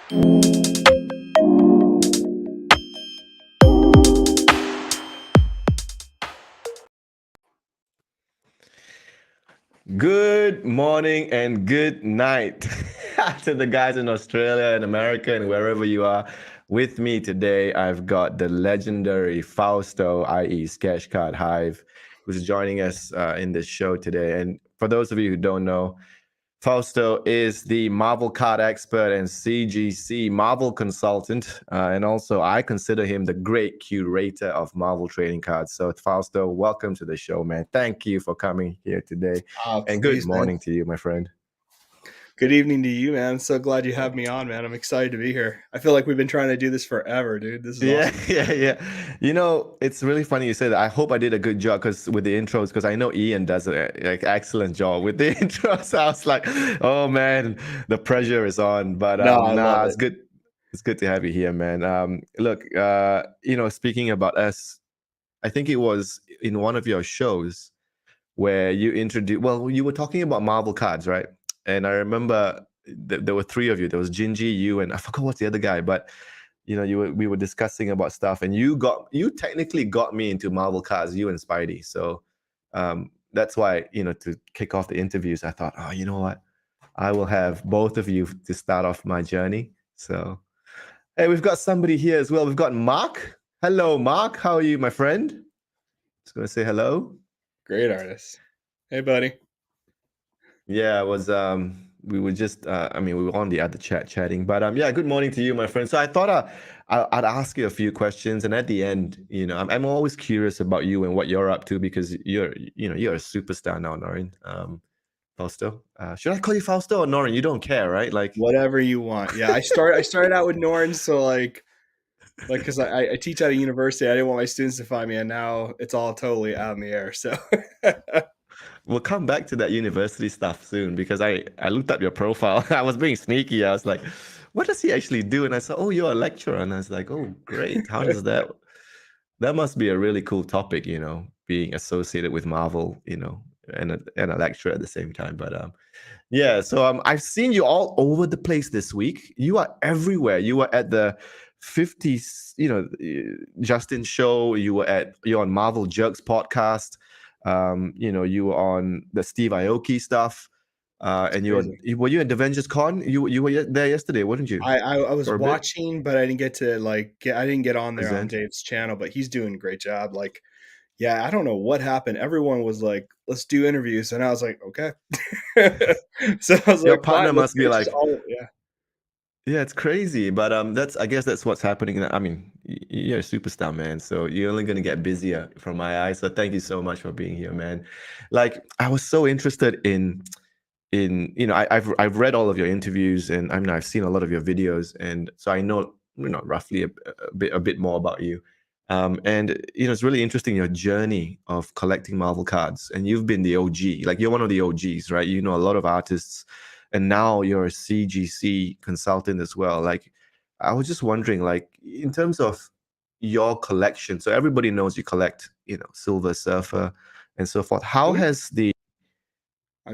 Good morning and good night to the guys in Australia and America and wherever you are. With me today, I've got the legendary Fausto, i.e. SketchcardHive, who's joining us in this show today. And for those of you who don't know, Fausto is the Marvel card expert and CGC Marvel consultant. And also, I consider him the great curator of Marvel trading cards. So, Fausto, welcome to the show, man. Thank you for coming here today. And good Please, morning man. to you, my friend. Good evening to you, man. I'm so glad you have me on, man. I'm excited to be here. I feel like we've been trying to do this forever, dude. This is awesome. Yeah. You know, it's really funny you say that. I hope I did a good job with the intros, because I know Ian does an excellent job with the intros. I was like, oh man, the pressure is on. But No, I love it's it. good. It's good to have you here, man. Look, speaking about us, I think it was in one of your shows where you introduced. Well, you were talking about Marvel cards, right? And I remember there were three of you. There was Gingy, you, and I forgot what's the other guy, but we were discussing about stuff, and you technically got me into Marvel cards, you and Spidey. So that's why, to kick off the interviews, I thought, oh, you know what, I will have both of you to start off my journey. So hey, we've got somebody here as well. We've got Mark. Hello, Mark. How are you, my friend? Just gonna say hello. Great artist. Hey, buddy. Yeah, it was we were just we were on the other chatting, but yeah, good morning to you, my friend. So I thought I'd ask you a few questions, and at the end, I'm always curious about you and what you're up to, because you're a superstar now, Norrin. Fausto. Should I call you Fausto or Norrin? You don't care, right? Like Whatever you want. Yeah, I started out with Norrin, so like because I teach at a university, I didn't want my students to find me, and now it's all totally out in the air. So we'll come back to that university stuff soon, because I looked up your profile. I was being sneaky. I was like, what does he actually do? And I said, oh, you're a lecturer. And I was like, oh, great. How does that? That must be a really cool topic, being associated with Marvel, and a lecturer at the same time. But yeah, so I've seen you all over the place this week. You are everywhere. You were at the 50s, Justin show. You're on Marvel Jerks podcast. You were on the Steve Aoki stuff. And were you at Avengers Con? You were there yesterday, weren't you? I was watching, but I didn't get to I didn't get on there on Present. Dave's channel, but he's doing a great job. Like, yeah, I don't know what happened. Everyone was like, let's do interviews. And I was like, okay. So I was Your like, partner fine, let's must be like, yeah. yeah, it's crazy. But I guess that's what's happening. I mean, you're a superstar, man. So you're only gonna get busier from my eyes. So thank you so much for being here, man. Like, I was so interested in I've read all of your interviews, and I've seen a lot of your videos, and so I know roughly a bit more about you. And it's really interesting, your journey of collecting Marvel cards, and you've been the OG. Like, you're one of the OGs, right? You know a lot of artists, and now you're a CGC consultant as well. Like, I was just wondering, like, in terms of your collection, so everybody knows you collect, Silver Surfer and so forth. How has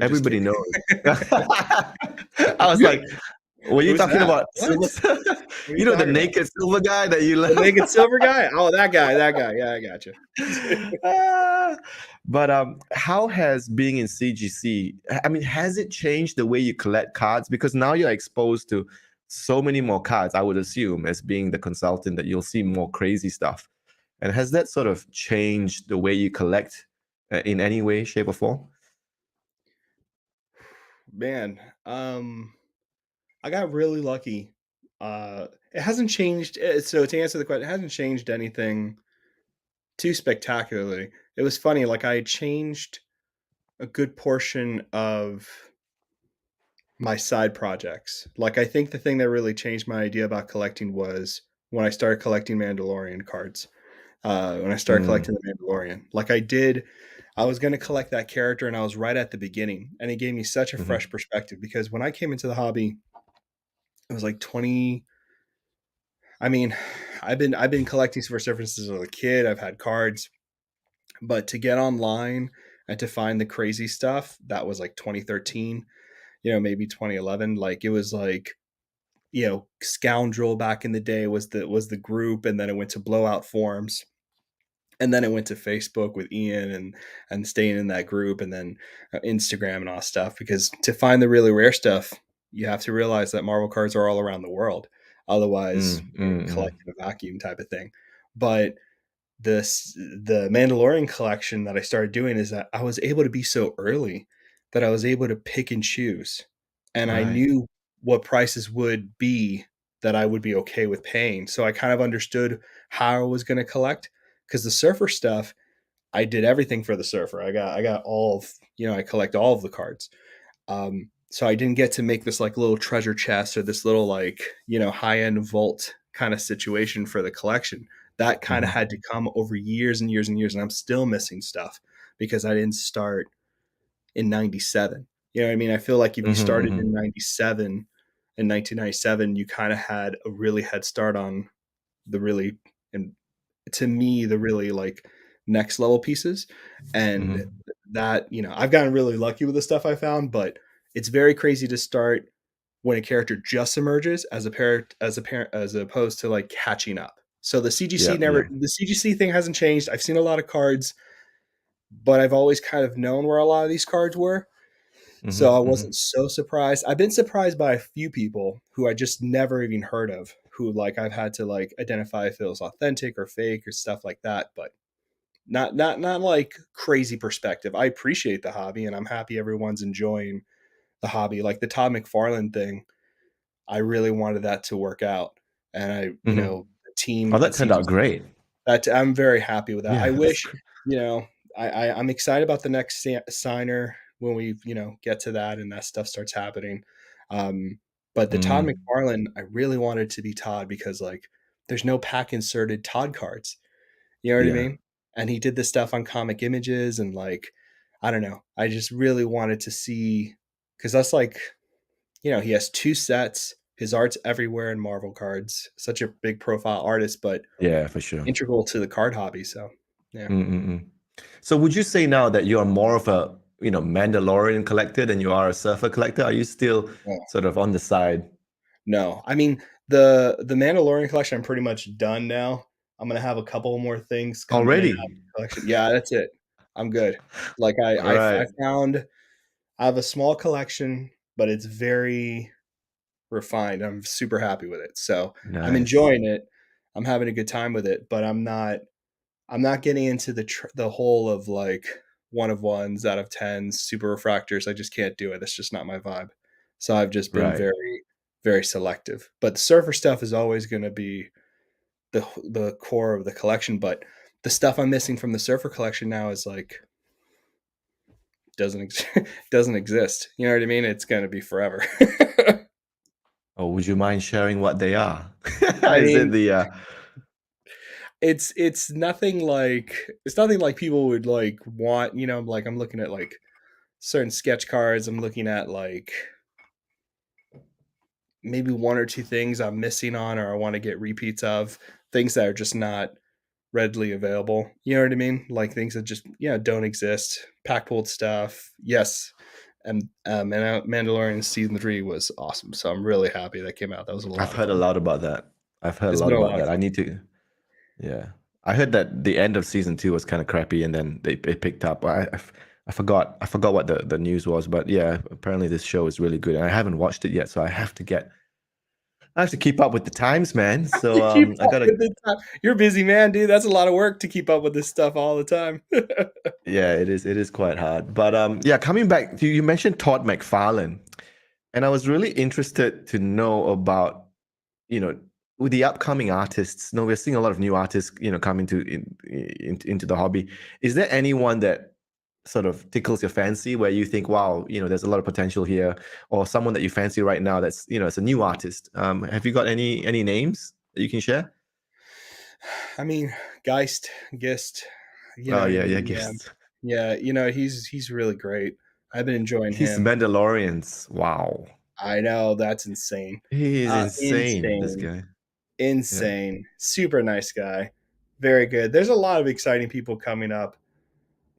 everybody knows? I was like, were you Who's talking that? about What? Silver? What are you The talking about? naked silver guy that you love? The naked silver guy? Oh, that guy. Yeah, I got you. But how has being in CGC, has it changed the way you collect cards? Because now you're exposed to so many more cards, I would assume, as being the consultant, that you'll see more crazy stuff. And has that sort of changed the way you collect in any way, shape, or form? Man, I got really lucky. It hasn't changed. So to answer the question, it hasn't changed anything too spectacularly. It was funny. Like, I changed a good portion of my side projects. Like, I think the thing that really changed my idea about collecting was when I started collecting Mandalorian cards. When I started collecting the Mandalorian, like I was going to collect that character, and I was right at the beginning, and it gave me such a fresh perspective, because when I came into the hobby, it was like 20. I mean, I've been collecting Silver Surfer since I was a kid. I've had cards, but to get online and to find the crazy stuff, that was like 2013, maybe 2011. Like, it was like Scoundrel back in the day was the group, and then it went to Blowout Forums, and then it went to Facebook with Ian and staying in that group, and then Instagram and all stuff. Because to find the really rare stuff, you have to realize that Marvel cards are all around the world. Otherwise, you're collecting a vacuum type of thing. But the Mandalorian collection that I started doing is that I was able to be so early that I was able to pick and choose, and I Right. knew what prices would be that I would be okay with paying. So I kind of understood how I was going to collect, because the Surfer stuff, I did everything for the Surfer. I got all of, I collect all of the cards. So I didn't get to make this like little treasure chest or this little like, high end vault kind of situation for the collection. That kind of Mhm. had to come over years and years and years. And I'm still missing stuff because I didn't start in 97. You know what I mean? I feel like if you Mhm, started mhm. in 97, in 1997, you kind of had a really head start on the really, and to me, the really like next level pieces. And Mhm. that, I've gotten really lucky with the stuff I found, but it's very crazy to start when a character just emerges as a parent, as opposed to like catching up. So Yeah, yeah. the CGC thing hasn't changed. I've seen a lot of cards, but I've always kind of known where a lot of these cards were. So Mhm, I mhm. wasn't so surprised. I've been surprised by a few people who I just never even heard of, who like I've had to like identify if it was authentic or fake or stuff like that, but not like crazy perspective. I appreciate the hobby and I'm happy everyone's enjoying the hobby. Like the Todd McFarlane thing, I really wanted that to work out. And Mhm. the team Oh, at that turned out CGC, great. that I'm very happy with that. I Yeah, that's wish, gr you know, I'm excited about the next signer when we, get to that and that stuff starts happening. Um, but the Todd Mm. McFarlane, I really wanted to be Todd because like there's no pack inserted Todd cards. You know what I Yeah. mean? And he did this stuff on Comic Images and like, I don't know. I just really wanted to see, because that's like, he has two sets. His art's everywhere in Marvel cards. Such a big profile artist, but Yeah, for sure. integral to the card hobby. So, yeah. Mm. So would you say now that you're more of a, Mandalorian collector than you are a surfer collector? Are you still No, sort of on the side no. I mean, the Mandalorian collection, I'm pretty much done now. I'm gonna have a couple more things come in and out of already? the collection. Yeah, that's it. I'm good. Like I Right. found I have a small collection, but it's very refined. I'm super happy with it. So I'm Nice. enjoying it. I'm having a good time with it, but I'm not getting into the whole of like one of ones out of tens, super refractors. I just can't do it. That's just not my vibe. So I've just been Right. very, very selective. But the surfer stuff is always going to be the core of the collection. But the stuff I'm missing from the surfer collection now is like doesn't exist. You know what I mean? It's going to be forever. Or would you mind sharing what they are? I Is it mean, the it's nothing like people would like want. Like I'm looking at like certain sketch cards. I'm looking at like maybe one or two things I'm missing on or I want to get repeats of, things that are just not readily available. You know what I mean? Like things that just don't exist. Pack pulled stuff. Yes. And Mandalorian season 3 was awesome. So I'm really happy that came out. That was a I've lot of heard a fun. lot about that. I've heard a It's lot been a about lot of that. I fun. need to Yeah. I heard that the end of season two was kind of crappy and then it picked up. I forgot what the news was, but yeah, apparently this show is really good and I haven't watched it yet, so I have to keep up with the times, man. So You keep I up gotta with the time. You're a busy man, dude. That's a lot of work to keep up with this stuff all the time. yeah, it is quite hard. But yeah, coming back, you mentioned Todd McFarlane, and I was really interested to know about you know, with the upcoming artists, we're seeing a lot of new artists, coming into the hobby. Is there anyone that sort of tickles your fancy where you think, wow, there's a lot of potential here, or someone that you fancy right now that's, it's a new artist? Have you got any names that you can share? I mean, Geist, Gist, Oh yeah, yeah, yeah, guess. yeah. He's really great. I've been enjoying He's him. Mandalorians. Wow, I know that's insane. he is insane. This Insane, guy. Yeah. insane. Super nice guy. Very good. There's a lot of exciting people coming up.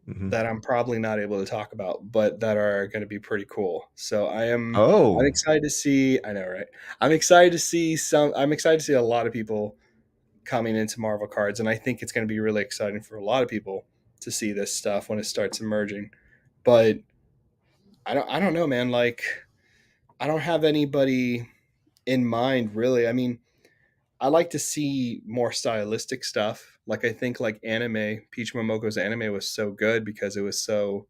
Mhm. that I'm probably not able to talk about, but that are going to be pretty cool. So I'm Oh, excited to see. I know, right? I'm excited to see some. I'm excited to see a lot of people coming into Marvel cards, and I think it's going to be really exciting for a lot of people to see this stuff when it starts emerging. But I don't know, man. Like, I don't have anybody in mind really. I mean, I like to see more stylistic stuff. Like, I think like anime, Peach Momoko's anime was so good because it was so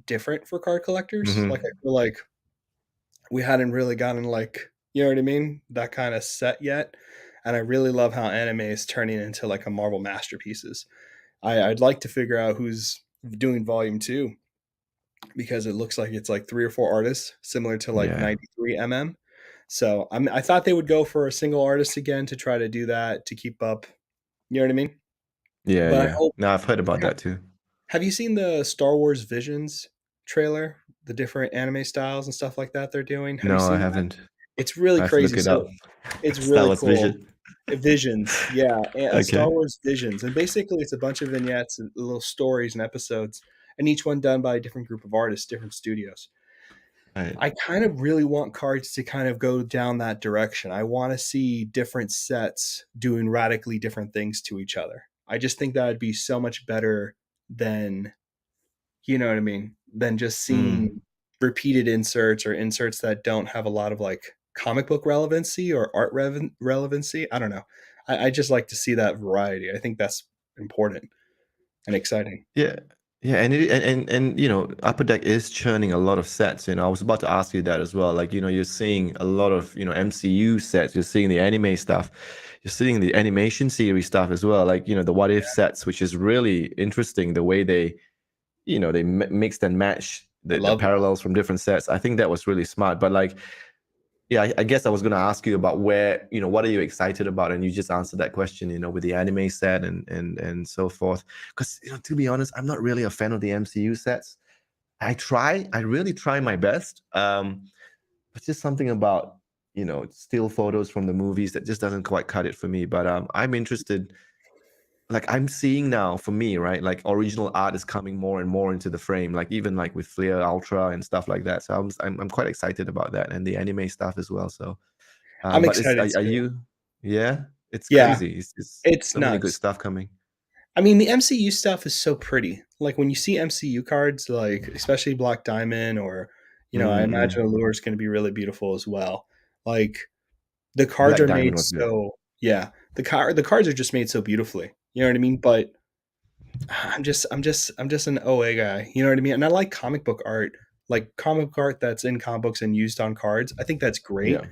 different for card collectors. Like, I mhm. feel like we hadn't really gotten like, you know what I mean, that kind of set yet. And I really love how anime is turning into like a Marvel masterpieces. I'd like to figure out who's doing volume two because it looks like it's like 3 or 4 artists, similar to like Yeah. 93 mm. So I thought they would go for a single artist again to try to do that to keep up. You know what I mean? Yeah, But I yeah. hope. No, I've heard about that too. Have you seen the Star Wars Visions trailer? The different anime styles and stuff like that they're doing. Have you No, I seen that? haven't. It's really I have to crazy. look it up. So it's Star really Wars cool. Vision. Visions, yeah, Star Okay. Wars Visions, and basically it's a bunch of vignettes and little stories and episodes, and each one done by a different group of artists, different studios. Right. I kind of really want cards to kind of go down that direction. I want to see different sets doing radically different things to each other. I just think that would be so much better than, you know what I mean, than just Mm. seeing repeated inserts or inserts that don't have a lot of like comic book relevancy or art relevancy. I don't know. I just like to see that variety. I think that's important and exciting. Yeah. Yeah, and Upper Deck is churning a lot of sets. I was about to ask you that as well. Like, you're seeing a lot of, MCU sets, you're seeing the anime stuff, you're seeing the animation series stuff as well. Like, the What If sets, which is really interesting, the way they mixed and matched I the love that. parallels from different sets. I think that was really smart. But like, yeah, I guess I was going to ask you about what are you excited about, and you just answered that question, with the anime set and so forth. Because to be honest, I'm not really a fan of the MCU sets. I really try my best. But just something about still photos from the movies that just doesn't quite cut it for me. But I'm interested. Like I'm seeing now for me, right? Like original art is coming more and more into the frame, like even like with Flair Ultra and stuff like that. So I'm quite excited about that and the anime stuff as well. So I'm but it's excited are too. you yeah, it's Yeah, crazy. It's it's so many good nuts. stuff coming. I mean, the MCU stuff is so pretty. Like when you see MCU cards, like especially Black Diamond, or I Mm-mm. imagine Allure is going to be really beautiful as well. Like the cards Black are made Diamond was good. so, yeah. The cards are just made so beautifully. You know what I mean? But I'm just an OA guy. You know what I mean? And I like comic book art that's in comic books and used on cards. I think that's great. Yeah.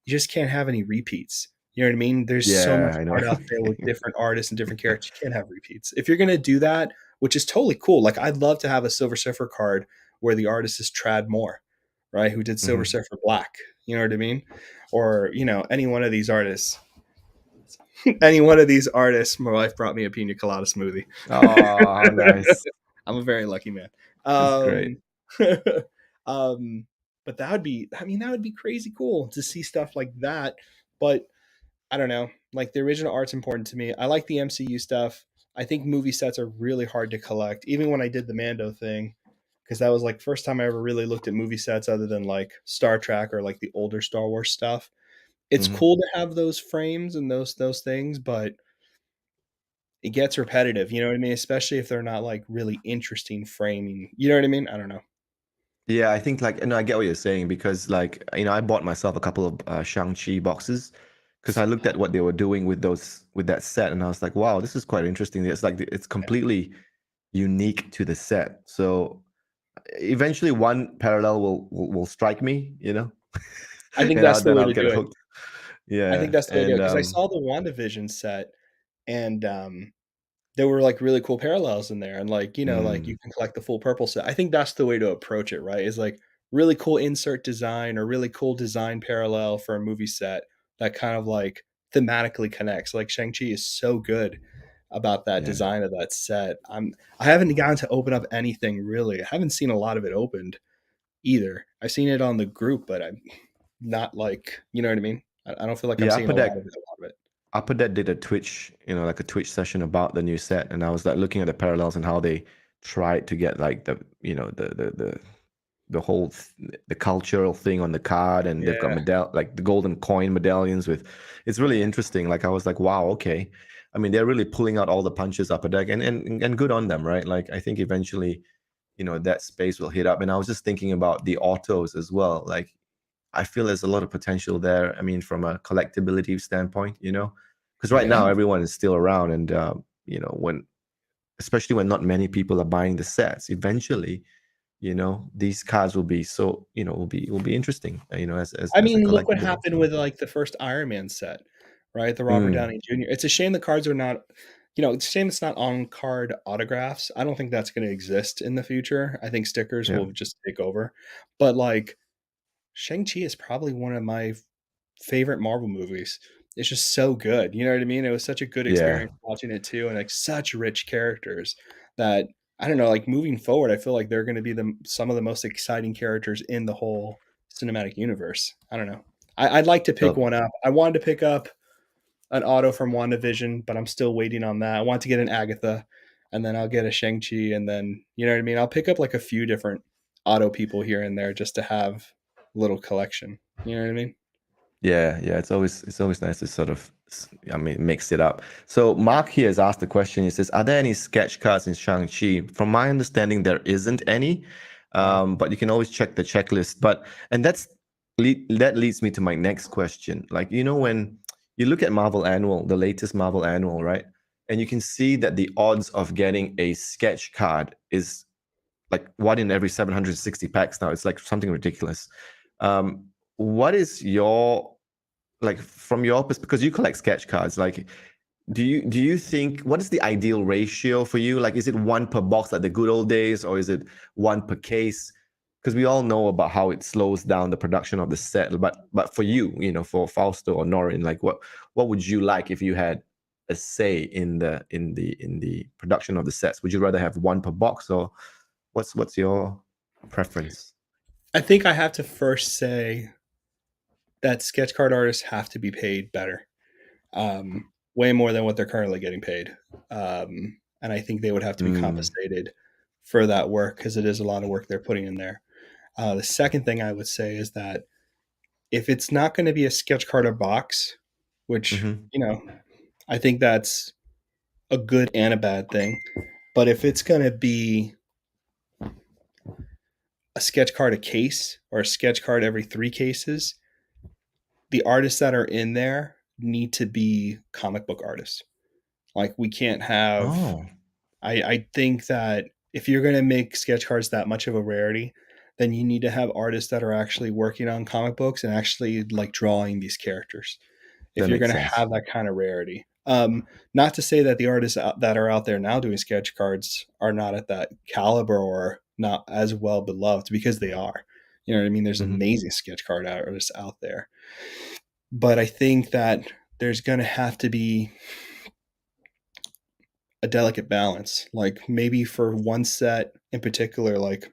You just can't have any repeats. You know what I mean? There's so much Yeah, I know. art out there with different artists and different characters. You can't have repeats. If you're gonna do that, which is totally cool. Like I'd love to have a Silver Surfer card where the artist is Trad Moore, right? Who did Silver Mhm. Surfer Black. You know what I mean? Or, any one of these artists. Any one of these artists, my wife brought me a pina colada smoothie. Oh, how nice. I'm a very lucky man. That's great. Um, um, but that would be crazy cool to see stuff like that. But I don't know. Like the original art's important to me. I like the MCU stuff. I think movie sets are really hard to collect. Even when I did the Mando thing, because that was like first time I ever really looked at movie sets other than like Star Trek or like the older Star Wars stuff. It's Mhm. cool to have those frames and those things, but it gets repetitive. You know what I mean? Especially if they're not like really interesting framing. You know what I mean? I don't know. Yeah, I think like, I get what you're saying because like, I bought myself a couple of Shang-Chi boxes because I looked at what they were doing with that set and I was like, wow, this is quite interesting. It's like it's completely unique to the set. So eventually one parallel will strike me, I think and that's the then way I'll to get do it. hooked. I think Yeah, that's the way to do it and because I saw the WandaVision set, and there were like really cool parallels in there, and like like you mm, can collect the full purple set. I think that's the way to approach it, right? Is like really cool insert design or really cool design parallel for a movie set that kind of like thematically connects. Like Shang-Chi is so good about that yeah. design of that set. I haven't gotten to open up anything really. I haven't seen a lot of it opened either. I've seen it on the group, but I'm not like, you know what I mean? I don't feel like I'm Yeah, seeing Upper a lot Deck of it. A lot of it. Upper Deck did a Twitch, like a Twitch session about the new set, and I was like looking at the parallels and how they tried to get like the whole the cultural thing on the card, and they've got Yeah. like the golden coin medallions with. It's really interesting. Like I was like, wow, okay. I mean, they're really pulling out all the punches up a deck, and good on them, right? Like I think eventually, that space will hit up. And I was just thinking about the autos as well. Like I feel there's a lot of potential there. I mean, from a collectability standpoint, because right Yeah. now everyone is still around, and when especially when not many people are buying the sets, eventually, these cards will be so will be interesting, I as a mean, look what collectible. happened with like the first Iron Man set, right? The Robert Mm, Downey Jr. It's a shame the cards are not, it's a shame it's not on card autographs. I don't think that's going to exist in the future. I think stickers yeah. will just take over. But like Shang-Chi is probably one of my favorite Marvel movies. It's just so good. You know what I mean? It was such a good Yeah. experience watching it too, and like such rich characters that I don't know. Like moving forward, I feel like they're going to be some of the most exciting characters in the whole cinematic universe. I don't know. I'd like to pick So one up. I wanted to pick up an auto from WandaVision, but I'm still waiting on that. I want to get an Agatha, and then I'll get a Shang-Chi, and then you know what I mean. I'll pick up like a few different auto people here and there just to have a little collection. You know what I mean? yeah, it's always nice to sort of, I mean, mix it up. So Mark here has asked the question. He says, "Are there any sketch cards in Shang-Chi?" From my understanding, there isn't any, Wow. but you can always check the checklist. And that leads me to my next question. Like, when you look at Marvel Annual, the latest Marvel Annual, right? And you can see that the odds of getting a sketch card is like one in every 760 packs now. It's like something ridiculous. What is your, like, from your perspective, because you collect sketch cards, like, do you think, what is the ideal ratio for you? Like, is it one per box like the good old days, or is it one per case? Because we all know about how it slows down the production of the set. But for you, for Fausto or Norrin, like, what would you like if you had a say in the production of the sets? Would you rather have one per box, or what's your preference? I think I have to first say that sketch card artists have to be paid better, way more than what they're currently getting paid. And I think they would have to be Mm, compensated for that work because it is a lot of work they're putting in there. The second thing I would say is that if it's not going to be a sketch card or box, which, mm-hmm. I think that's a good and a bad thing. But if it's going to be a sketch card a case or a sketch card every 3 cases, the artists that are in there need to be comic book artists. Like we can't have. Oh, I think that if you're going to make sketch cards that much of a rarity, then you need to have artists that are actually working on comic books and actually like drawing these characters. If that you're makes going to sense. have that kind of rarity, not to say that the artists that are out there now doing sketch cards are not at that caliber or not as well beloved, because they are. You know what I mean? There's Mm-hmm. amazing sketch card artists out there, but I think that there's going to have to be a delicate balance. Like maybe for one set in particular, like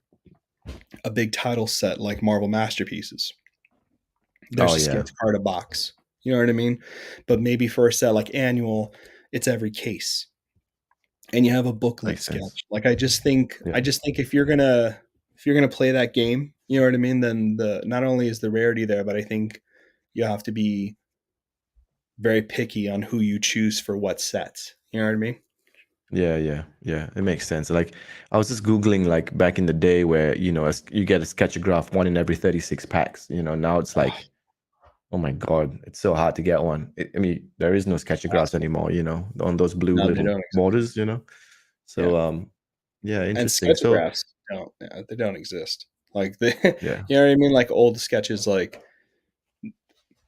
a big title set like Marvel Masterpieces, Oh there's a yeah, sketch card a box. You know what I mean? But maybe for a set like Annual, it's every case. And you have a booklet makes sense. sketch. Like Yeah. I just think if you're gonna play that game, you know what I mean, then the not only is the rarity there, but I think you have to be very picky on who you choose for what sets. You know what I mean? Yeah. It makes sense. Like I was just Googling like back in the day where, you get a sketchograph one in every 36 packs. Now it's Oh, like, oh my God, it's so hard to get one. I mean, there is no sketchographs impossible. anymore, on those blue No, they little don't exist. borders. Yeah. So yeah, And interesting. So sketchographs don't, yeah, they don't exist. Like they, yeah. you know what I mean? Like old sketches, like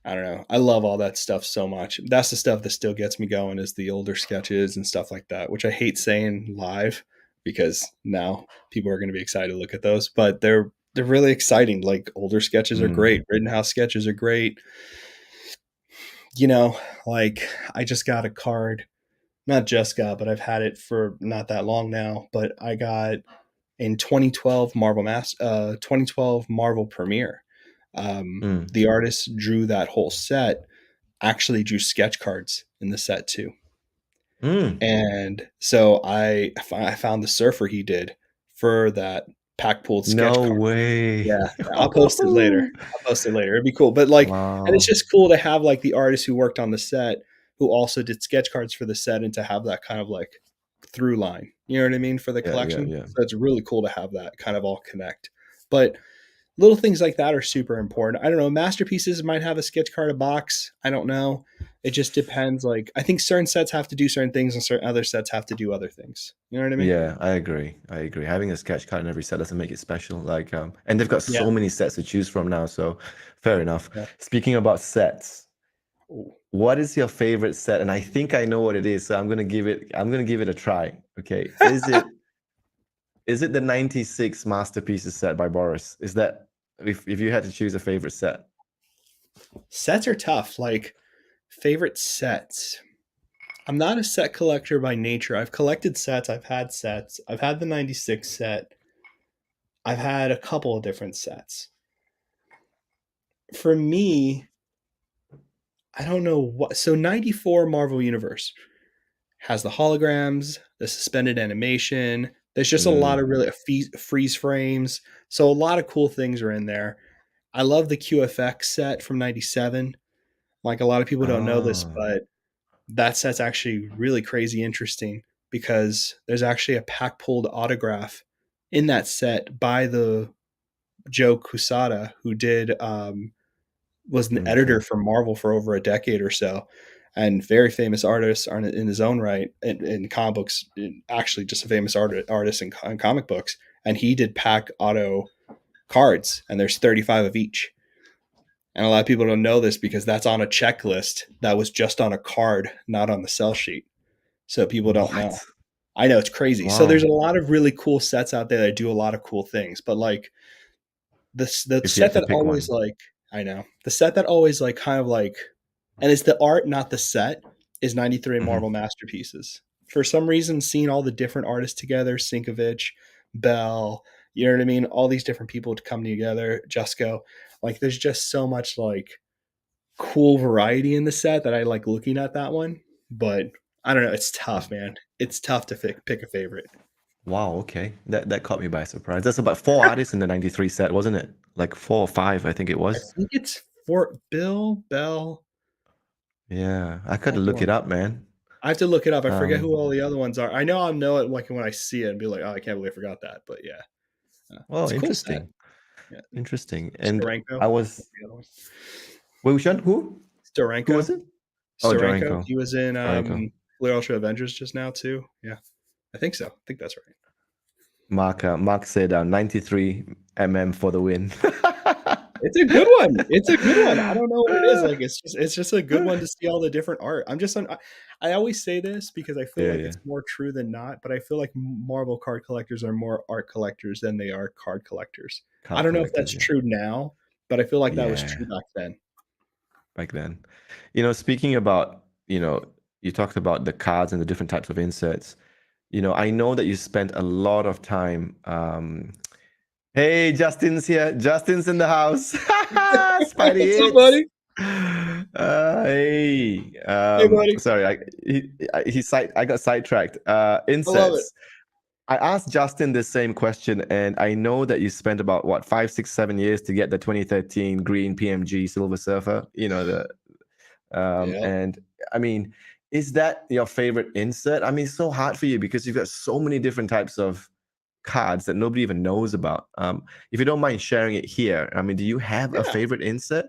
I don't know. I love all that stuff so much. That's the stuff that still gets me going is the older sketches and stuff like that, which I hate saying live because now people are going to be excited to look at those, but they're really exciting. Like older sketches are Mm, great. Rittenhouse sketches are great. You know, like I just got a card, not just got, but I've had it for not that long now, but I got in 2012 Marvel Premiere. mm. The artist drew that whole set, actually drew sketch cards in the set too. Mm. And so I found the surfer he did for that pack pulled sketch No card. way. Yeah, I'll post it later. I'll post it later. It'd be cool. But like, and it's Wow. just cool to have like the artist who worked on the set who also did sketch cards for the set and to have that kind of like through line. You know what I mean? For the Yeah, yeah, collection. yeah. So it's really cool to have that kind of all connect. But little things like that are super important. I don't know. Masterpieces might have a sketch card a box. I don't know. It just depends. Like I think certain sets have to do certain things and certain other sets have to do other things. You know what I mean? Yeah, I agree. I agree. Having a sketch card in every set doesn't make it special. Like, and they've got Yeah. so many sets to choose from now, so fair enough. Yeah. Speaking about sets, Ooh. what is your favorite set? And I think I know what it is, so I'm gonna give it a try. Okay. Is it the 96 Masterpieces set by Boris? Is that if you had to choose a favorite set? Sets are tough. Like favorite sets. I'm not a set collector by nature. I've collected sets. I've had sets. I've had the 96 set. I've had a couple of different sets. For me, I don't know what. So 94 Marvel Universe has the holograms, the suspended animation. There's just a lot Mm. of really freeze frames. So a lot of cool things are in there. I love the QFX set from 97. Like a lot of people don't know this, Oh. but that set's actually really crazy interesting because there's actually a pack pulled autograph in that set by the Joe Quesada, who did was an editor Okay. for Marvel for over a decade or so, and very famous artist in his own right in comic books. Actually, just a famous artist in comic books, and he did pack auto cards, and there's 35 of each. And a lot of people don't know this because that's on a checklist that was just on a card, not on the sell sheet. So people don't know. What? I know it's crazy. So there's Wow. a lot of really cool sets out there that do a lot of cool things, but like the If you set had to that pick always one. like I know the set that always like kind of like, and it's the art, not the set, is 93 Mhm. Marvel Masterpieces. For some reason, seeing all the different artists together, Sinkovich, Bell, you know what I mean, all these different people to come together, Jusco, like there's just so much like cool variety in the set that I like looking at that one. But I don't know, it's tough, man. It's tough to pick a favorite. Wow, okay. That caught me by surprise. That's about four artists in the 93 set, wasn't it? Like 4 or 5, I think it I was. think it's Fort Bill Bell. Yeah, I I gotta have to look it look. up, man. I have to look it up. I forget who all Um, the other ones are. I know I'll know it like when I see it and be like, oh, I can't believe I forgot that. But yeah, well, it's a cool set. interesting. Yeah, Interesting. And Steranko. I That's was the other one. wait, which one? Who was Steranko. it? Oh, Steranko. Jorenko. He was in Jorenko. Fleer Ultra Avengers just now too. Yeah, I think so. I think that's right. Mark said 93 mm for the win. It's a good one. It's a good one. I don't know what it is. Like it's just a good one to see all the different art. I always say this because I feel Yeah, like yeah. it's more true than not, but I feel like Marvel card collectors are more art collectors than they are card collectors. I Card don't know if that's collectors, yeah. true now, but I feel like that was Yeah, true back then. back then. Speaking about, you talked about the cards and the different types of inserts. I know that you spent a lot of time. Hey, Justin's here. Justin's in the house. What's Spidey up, hits. buddy? Hey. Hey, buddy. Sorry, I got sidetracked. I love it. Inserts. I asked Justin the same question, and I know that you spent about what 5, 6, 7 years to get the 2013 green PMG Silver Surfer. Yeah. And I mean, is that your favorite insert? I mean, it's so hard for you because you've got so many different types of cards that nobody even knows about. If you don't mind sharing it here, I mean, do you have a Yeah. favorite insert?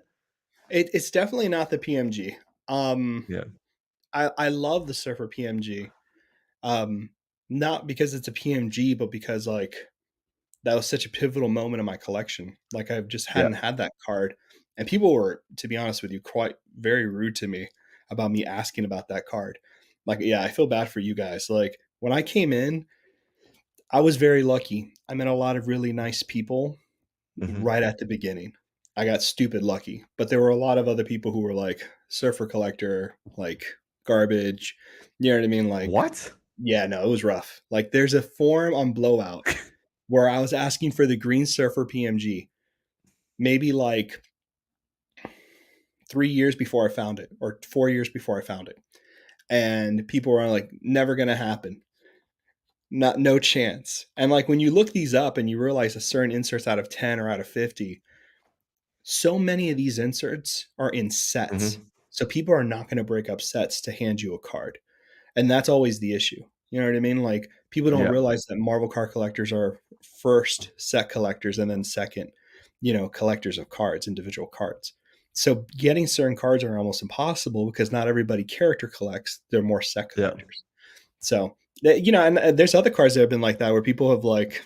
It's definitely not the PMG. Um, Yeah, I love the Surfer PMG. Um, not because it's a PMG, but because like that was such a pivotal moment in my collection. Like I just yeah. hadn't had that card, and people were, to be honest with you, quite very rude to me about me asking about that card. Like, yeah, I feel bad for you guys. Like when I came in, I was very lucky. I met a lot of really nice people Hmm. right at the beginning. I got stupid lucky, but there were a lot of other people who were like surfer collector, like garbage. You know what I mean? Like, What? yeah, no, it was rough. Like, there's a forum on Blowout where I was asking for the Green Surfer PMG, maybe like 3 years before I found it, or 4 years before I found it. and people are like, never gonna happen. No chance. And like when you look these up and you realize a certain inserts out of 10 or out of 50, so many of these inserts are in sets. Hmm. So people are not going to break up sets to hand you a card. And that's always the issue. You know what I mean? Like people don't Yeah. realize that Marvel card collectors are first set collectors and then second, collectors of cards, individual cards. So getting certain cards are almost impossible because not everybody character collects. They're more set Yeah. collectors. So, and there's other cards that have been like that where people have like,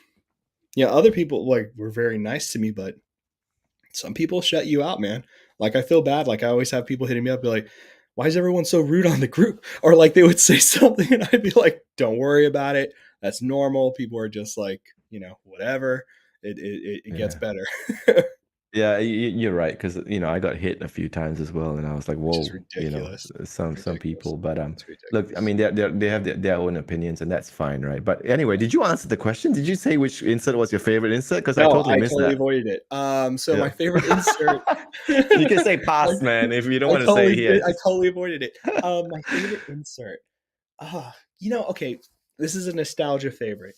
other people like were very nice to me, but some people shut you out, man. Like I feel bad. Like I always have people hitting me up, be like, "Why is everyone so rude on the group?" Or like they would say something, and I'd be like, "Don't worry about it. That's normal. People are just like, whatever. It gets Yeah. better." Yeah, you're right, because I got hit a few times as well, and I was like, Which is "Whoa," ridiculous. some It's ridiculous. people. But It's look, I ridiculous. mean, they have their own opinions, and that's fine, right? But anyway, did you answer the question? Did you say which insert was your favorite insert? Because I No, totally I missed totally that. avoided it. So my Yeah. favorite insert. You can say I, pass, man, if you don't I want to say totally it here. did. I totally avoided it. My favorite insert. Okay, this is a nostalgia favorite.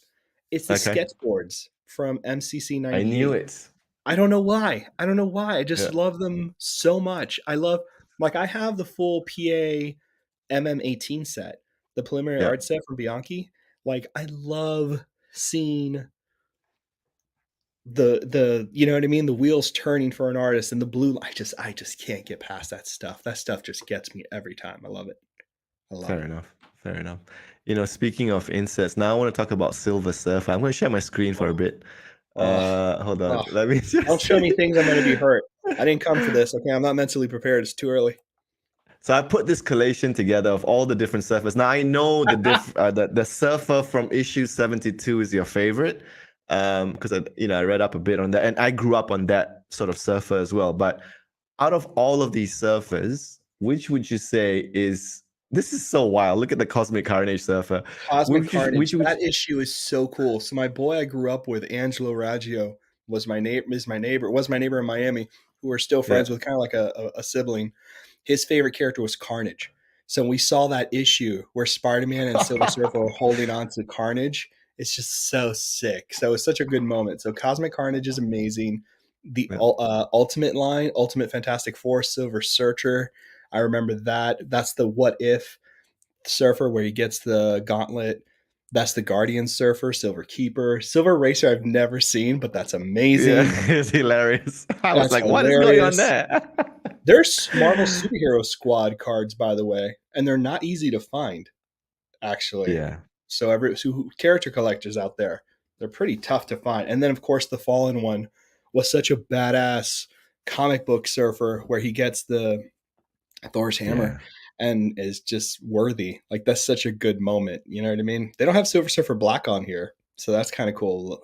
It's the Okay, sketchboards from MCC I knew 98. it. I don't know why. I don't know why. I just Yeah, love them so much. Like, I have the full PA MM18 set, the preliminary yeah, art set from Bianchi. Like, I love seeing the you know what I mean, the wheels turning for an artist and the blue. I just can't get past that stuff. That stuff just gets me every time. I love it. I love fair it. enough. Fair enough. Speaking of inserts, now I want to talk about Silver Surfer. I'm going to share my screen for Oh, a bit. oh, Hold oh. on. Let me Don't just show me see. things I'm gonna be hurt. I didn't come for this. Okay, I'm not mentally prepared. It's too early. So I put this collation together of all the different surfers. Now I know the surfer from issue 72 is your favorite, because I read up a bit on that, and I grew up on that sort of surfer as well. But out of all of these surfers, which would you say is this is so wild? Look at the Cosmic Carnage surfer. Cosmic Which Carnage. would That issue is so cool. So my boy I grew up with, Angelo Raggio, was my neighbor in Miami, who we're still yeah. friends with, kind of like a sibling. His favorite character was Carnage. So when we saw that issue where Spider-Man and Silver Surfer were holding on to Carnage, it's just so sick. So it's such a good moment. So Cosmic Carnage is amazing. The Yeah. Ultimate line, Ultimate Fantastic Four, Silver Searcher. I remember that. That's the What If Surfer where he gets the gauntlet. That's the Guardian Surfer, Silver Keeper, Silver Racer. I've never seen, but that's Yeah, amazing. it's hilarious. I was That's like, what is going on hilarious. there? There's Marvel Superhero Squad cards, by the way, and they're not easy to find, actually. Yeah. So character collectors out there, they're pretty tough to find. And then, of course, the Fallen one was such a badass comic book surfer where he gets the Thor's hammer Yeah. and is just worthy. Like that's such a good moment. You know what I mean? They don't have Silver Surfer Black on here, so that's kind of cool.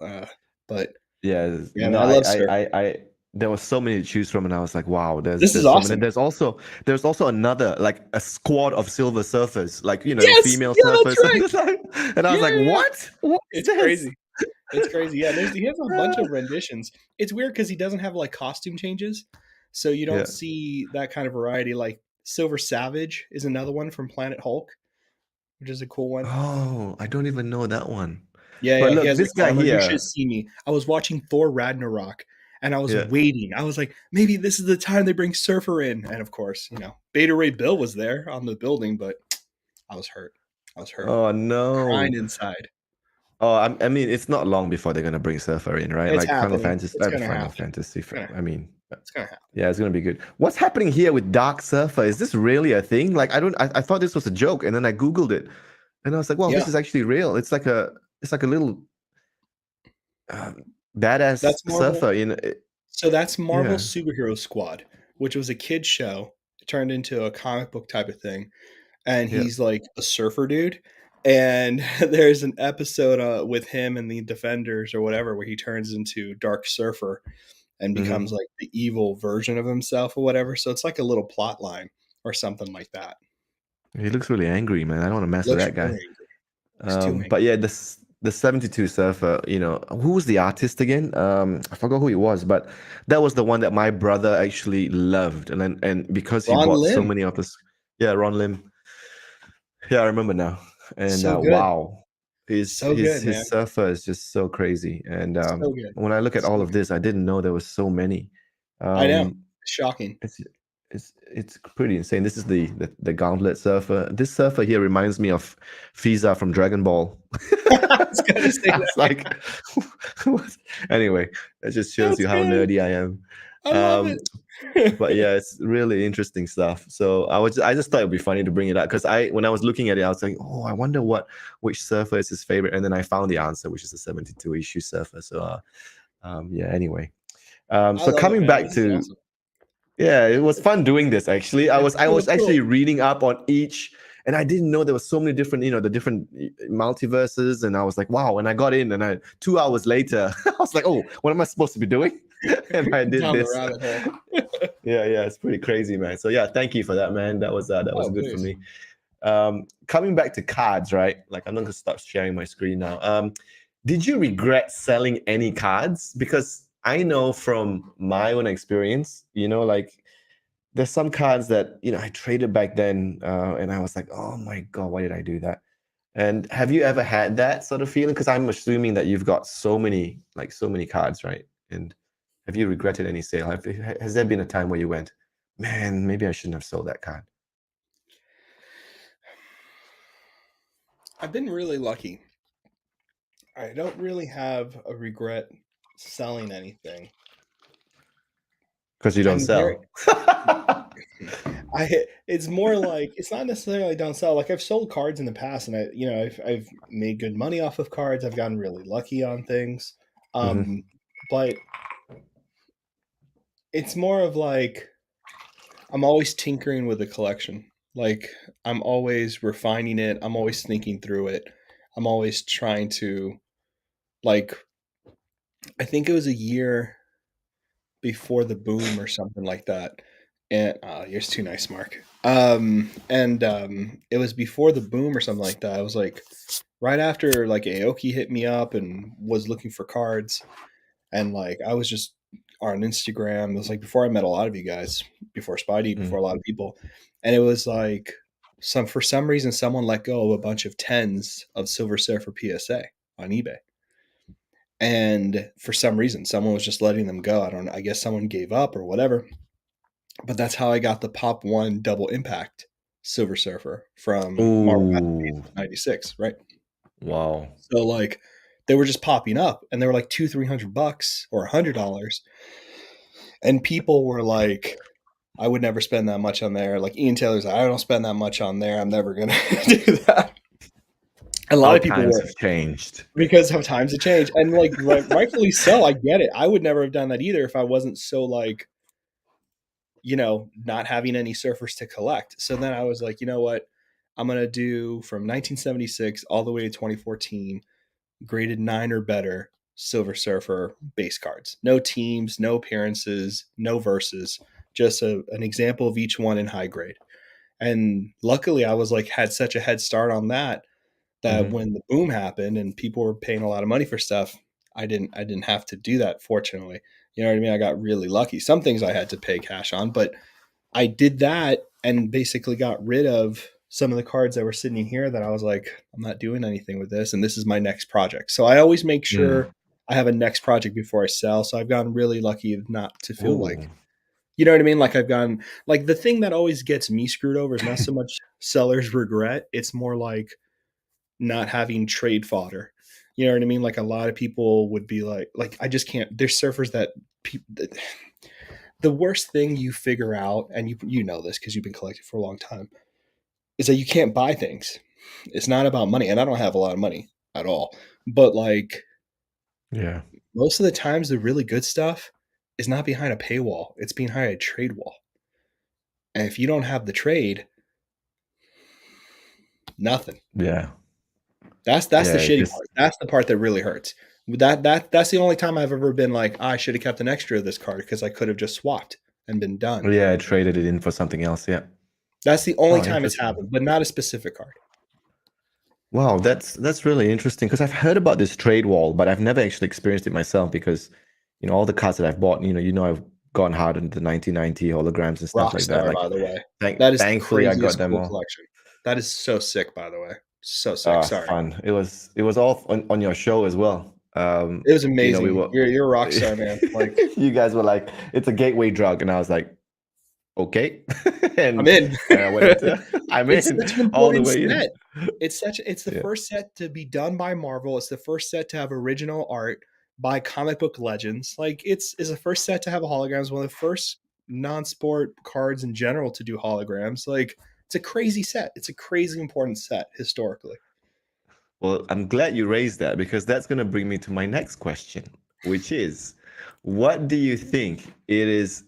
But Yeah, yeah, man, I love Surf. there was so many to choose from, and I was like, wow, This is there's so many. awesome. There's also another like a squad of Silver Surfers, like Yes, female yeah, that's surfers, right. and I was like, Yeah, what? What is it's this? crazy. It's crazy. Yeah, he has a bunch of renditions. It's weird because he doesn't have like costume changes, so you don't Yeah. see that kind of variety. Like Silver Savage is another one from Planet Hulk, which is a cool one. Oh, I don't even know that one. Yeah, But yeah, he look, has this like guy armor. You should here. see me. I was watching Thor Ragnarok and I was Yeah. waiting. I was like, maybe this is the time they bring Surfer in. And of course, Beta Ray Bill was there on the building, but I was hurt. I was hurt. Oh Crying no. inside. Oh, I mean, it's not long before they're gonna bring Surfer in, right? It's Like happening. It's gonna Final happen. Fantasy. It's gonna I mean, it's gonna happen. yeah, it's gonna be good. What's happening here with Dark Surfer? Is this really a thing? Like, I thought this was a joke, and then I googled it, and I was like, wow, Yeah. this is actually real. It's like a little badass That's Marvel. surfer. So that's Marvel Yeah. Superhero Squad, which was a kid's show. It turned into a comic book type of thing. And Yeah. he's like a surfer dude. And there's an episode with him and the Defenders or whatever where he turns into Dark Surfer and becomes Hmm. like the evil version of himself or whatever. So it's like a little plot line or something like that. He looks really angry, man. I don't want to mess with Looks that really guy. angry. Looks too angry. But yeah, the 72 surfer, who was the artist again? I forgot who he was, but that was the one that my brother actually loved, and because he Ron bought so Lim. many of us, yeah, Ron Lim. Yeah, I remember now. And So good. wow, his So his good, his man. surfer is just so crazy. And So good. when I look at So all of good. this, I didn't know there was so many. I know. Um, Shocking. it's it's pretty insane. This is the Gauntlet surfer. This surfer here reminds me of Frieza from Dragon Ball. I was gonna say I was that. like, what? Anyway, that just shows That's you how great. nerdy I am. I love Um, it. but yeah, it's really interesting stuff. So I just thought it'd be funny to bring it up because when I was looking at it, I was like, oh, I wonder which surfer is his favorite, and then I found the answer, which is the 72 issue surfer. So yeah. Anyway, I so love it, coming man. back This is to awesome. yeah, it was fun doing this actually. I was It's actually cool. reading up on each, and I didn't know there was so many different, the different multiverses, and I was like, wow. And I got in, and 2 hours later, I was like, oh, what am I supposed to be doing? And I did Down the this. rabbit hole. Yeah, it's pretty crazy, man. So yeah, thank you for that, man. That was Oh, good for please. me. Coming back to cards, right? Like I'm not gonna start sharing my screen now. Did you regret selling any cards? Because I know from my own experience, like there's some cards that I traded back then, and I was like, oh my god, why did I do that? And have you ever had that sort of feeling? Because I'm assuming that you've got so many cards, right? And have you regretted any sale? Has there been a time where you went, man, maybe I shouldn't have sold that card? I've been really lucky. I don't really have a regret selling anything. Because you don't I'm very sell. it's more like it's not necessarily don't sell. Like I've sold cards in the past and I've made good money off of cards. I've gotten really lucky on things. Hmm. But it's more of like I'm always tinkering with the collection. Like I'm always refining it. I'm always thinking through it. I'm always trying to like I think it was a year before the boom or something like that. And you're too nice, Mark. And it was before the boom or something like that. I was like right after like Aoki hit me up and was looking for cards, and like I was just on Instagram. It was like before I met a lot of you guys, before Spidey, before a lot of people, and it was like for some reason someone let go of a bunch of tens of Silver Surfer PSA on eBay. And for some reason, someone was just letting them go. I don't know. I guess someone gave up or whatever. But that's how I got the Pop One Double Impact Silver Surfer from Marvel Ooh, Masterpieces '96, right? wow. So like they were just popping up, and they were like $200-300 or $100, and people were like, "I would never spend that much on there." Like Ian Taylor's, like, "I don't spend that much on there. I'm never gonna do that." A lot How of people times were have changed. because of times have changed, and like rightfully so. I get it. I would never have done that either if I wasn't so like not having any surfers to collect. So then I was like, you know what? I'm going to do from 1976 all the way to 2014, graded 9 or better Silver Surfer base cards. No teams, no appearances, no verses, just an example of each one in high grade. And luckily I was like had such a head start on that Hmm. when the boom happened and people were paying a lot of money for stuff, I didn't have to do that, fortunately. You know what I mean? I got really lucky. Some things I had to pay cash on, but I did that and basically got rid of some of the cards that were sitting here that I was like, I'm not doing anything with this, and this is my next project. So I always make Mm. sure I have a next project before I sell. So I've gotten really lucky not to feel Ooh. like, you know what I mean? Like I've gotten like the thing that always gets me screwed over is not so much seller's regret. It's more like not having trade fodder. You know what I mean? Like a lot of people would be like I just can't. There's surfers that the worst thing you figure out, and you know this because you've been collecting for a long time, is that you can't buy things. It's not about money, and I don't have a lot of money at all. But like Yeah. most of the times, the really good stuff is not behind a paywall; it's behind a trade wall. And if you don't have the trade, nothing. Yeah. That's the Yeah. shitty Just part. That's the part that really hurts. That's the only time I've ever been like, I should have kept an extra of this card because I could have just swapped and been done. yeah, I traded it in for something else. Yeah. That's the only Oh, time it's interesting. happened, but not a specific card. Wow, that's really interesting because I've heard about this trade wall, but I've never actually experienced it myself because, all the cards that I've bought, I've gone hard into the 1990 holograms and stuff like that. Rockstar, Like, by the way. That is the thankfully, I got craziest them cool all. collection. That is so sick, by the way. So sick. Sorry. Fun. It was all on your show as well. It was We amazing. were You're a rock star, man. Like, you guys were like, it's a gateway drug, and I was like, okay, I'm and in. I went into I'm It's in such an all the important way in. set. It's the Yeah. first set to be done by Marvel. It's the first set to have original art by comic book legends. Like it's the first set to have a hologram. It's one of the first non-sport cards in general to do holograms. Like it's a crazy set. It's a crazy important set historically. Well, I'm glad you raised that because that's going to bring me to my next question, which is, what do you think it is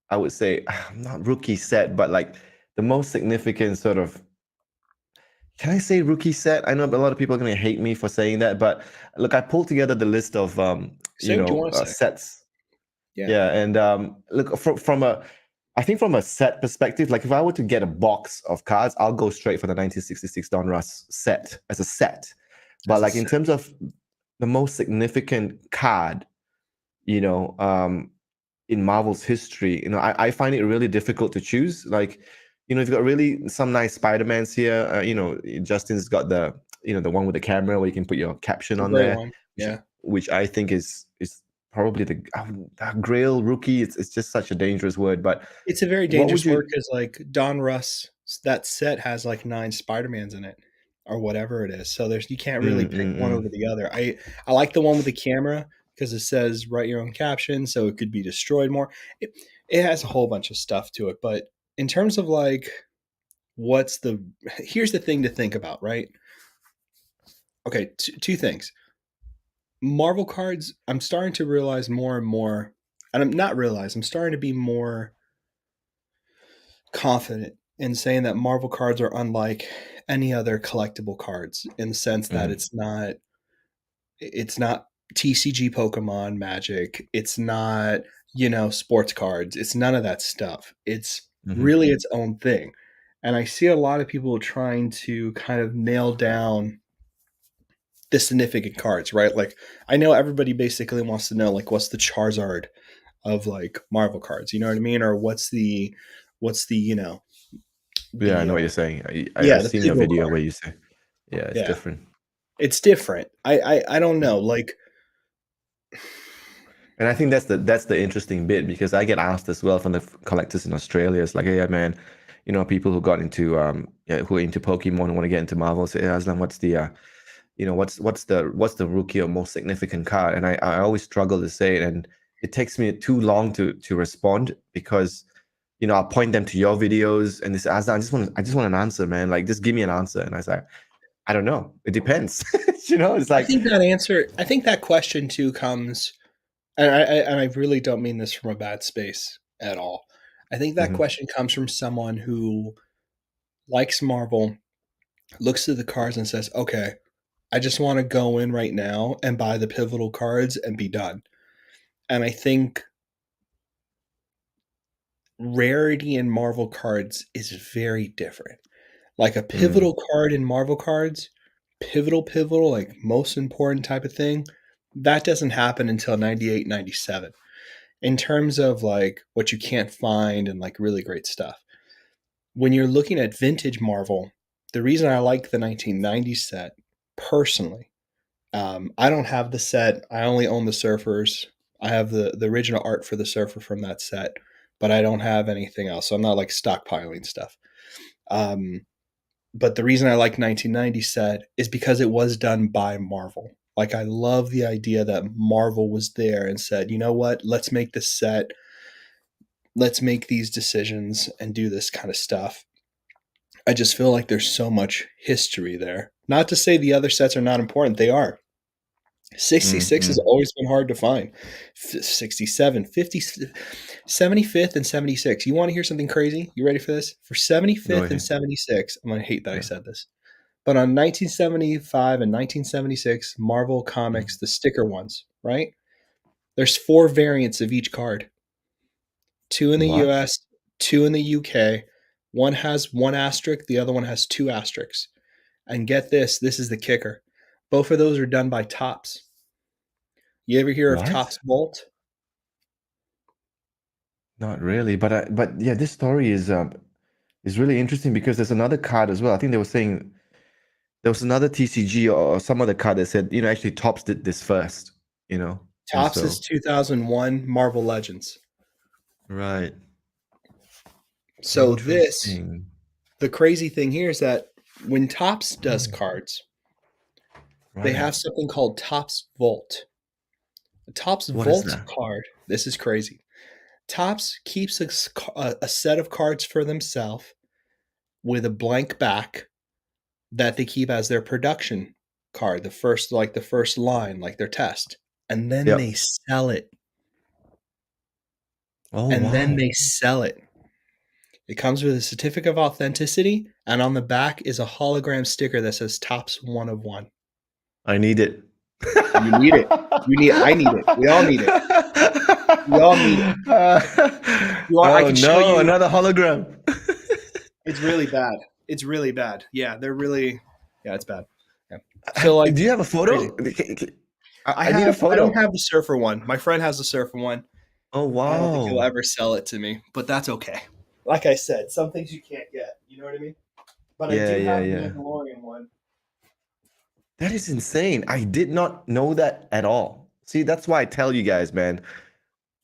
I would say, not rookie set, but like the most significant sort of, can I say rookie set? I know a lot of people are going to hate me for saying that, but look, I pulled together the list of, Say what you want to say. sets. Yeah. Yeah. And look, I think from a set perspective, like if I were to get a box of cards, I'll go straight for the 1966 Donruss set as a set. But As a like in set. terms of the most significant card, you know, in Marvel's history, I find it really difficult to choose. Like, you've got really some nice Spider-Mans here. Justin's got the one with the camera where you can put your caption It's a on great there, one. which, Yeah. which I think is probably the Grail rookie. It's just such a dangerous word. But It's a very what would dangerous word you? because like Don Russ, that set has like 9 Spider-Mans in it or whatever it is. So you can't really Mm, pick mm, one mm. over the other. I like the one with the camera because it says write your own caption, so it could be destroyed more. It has a whole bunch of stuff to it, but in terms of like here's the thing to think about, right? Okay, two things. Marvel cards, I'm starting to realize more and more, and I'm starting to be more confident in saying that Marvel cards are unlike any other collectible cards in the sense that Mm, it's not TCG Pokemon Magic, it's not, sports cards, it's none of that stuff. It's mhm. really its own thing. And I see a lot of people trying to kind of nail down the significant cards, right? Like I know everybody basically wants to know like what's the Charizard of like Marvel cards, you know what I mean? Or what's the Yeah, I the know what you're saying. I've the seen your pivotal video card. where you say, yeah, it's Yeah, different. it's different. I don't know. Like, And I think that's the interesting bit because I get asked as well from the collectors in Australia. It's like, hey, yeah, man, people who got into who are into Pokemon and want to get into Marvel say, hey, Aslan, what's the what's the rookie or most significant card? And I always struggle to say it, and it takes me too long to respond because I'll point them to your videos and they say, Aslan, I just want an answer, man. Like, just give me an answer. And I say, I don't know. It depends. It's like, I think that question too comes, and I really don't mean this from a bad space at all. I think that mhm, question comes from someone who likes Marvel, looks at the cards and says, "Okay, I just want to go in right now and buy the pivotal cards and be done." And I think rarity in Marvel cards is very different. Like a mm, pivotal card in Marvel cards, pivotal, like most important type of thing, that doesn't happen until 98, 97. In terms of like what you can't find and like really great stuff. When you're looking at vintage Marvel, the reason I like the 1990 set personally, I don't have the set. I only own the Surfers. I have the original art for the Surfer from that set, but I don't have anything else. So I'm not like stockpiling stuff. Um, but the reason I like 1990 set is because it was done by Marvel. Like I love the idea that Marvel was there and said, you know what, let's make this set, let's make these decisions and do this kind of stuff. I just feel like there's so much history there. Not to say the other sets are not important, they are. 66 has mm. always been hard to find. 67, 50, 75th, and 76. You want to hear something crazy? You ready for this? For Go 75th and ahead. 76, I'm going to hate that I Yeah. said this. But on 1975 and 1976 Marvel Mhm. Comics, the sticker ones, right? There's 4 variants of each card. 2 in the What? US, 2 in the UK. One has 1 asterisk, the other one has 2 asterisks. And get this, this is the kicker. Both of those are done by Topps. You ever hear of What? Topps Bolt? Not really, but yeah, this story is It's really interesting because there's another card as well. I think they were saying there was another TCG or some other card that said, actually Topps did this first, and Topps is so 2001 Marvel Legends. right. So this, Interesting. the crazy thing here is that when Topps does cards, they Right. have something called Topps Vault. A Topps What is Vault that? card. This is crazy. Topps keeps a set of cards for themselves with a blank back that they keep as their production card, the first line, like their test, and then they Yep. sell it. Oh And then wow. they sell it. It comes with a certificate of authenticity, and on the back is a hologram sticker that says Topps 1 of 1. I need it. You need it. I need it. We all need it. We all need it. I Oh could show no, you. another hologram. It's really bad. It's really bad. Yeah, they're really. Yeah, it's bad. Yeah. So like, Do you have a crazy. photo? I need a I don't photo. have the surfer one. My friend has the surfer one. Oh I don't think he'll wow. ever sell it to me, but that's okay. Like I said, some things you can't get. You know what I mean? But I Yeah, do yeah, have the yeah. Mandalorian one. That is insane. I did not know that at all. See, that's why I tell you guys, man.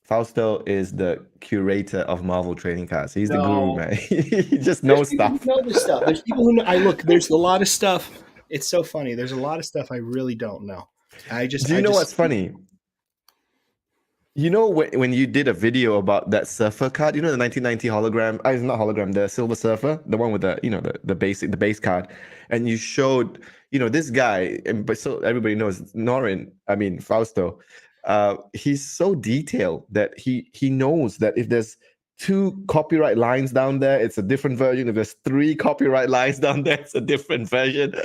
Fausto is the curator of Marvel trading cards. He's the guru, No, man. He just there's knows people who stuff. know this stuff. There's people who know. I look. There's a lot of stuff. It's so funny. There's a lot of stuff I really don't know. Do you know what's funny? When you did a video about that surfer card, the 1990 hologram, it's not hologram, the Silver Surfer, the one with the base card, and you showed, this guy, but so everybody knows Norrin, I mean Fausto, he's so detailed that he knows that if there's 2 copyright lines down there, it's a different version. If there's 3 copyright lines down there, it's a different version.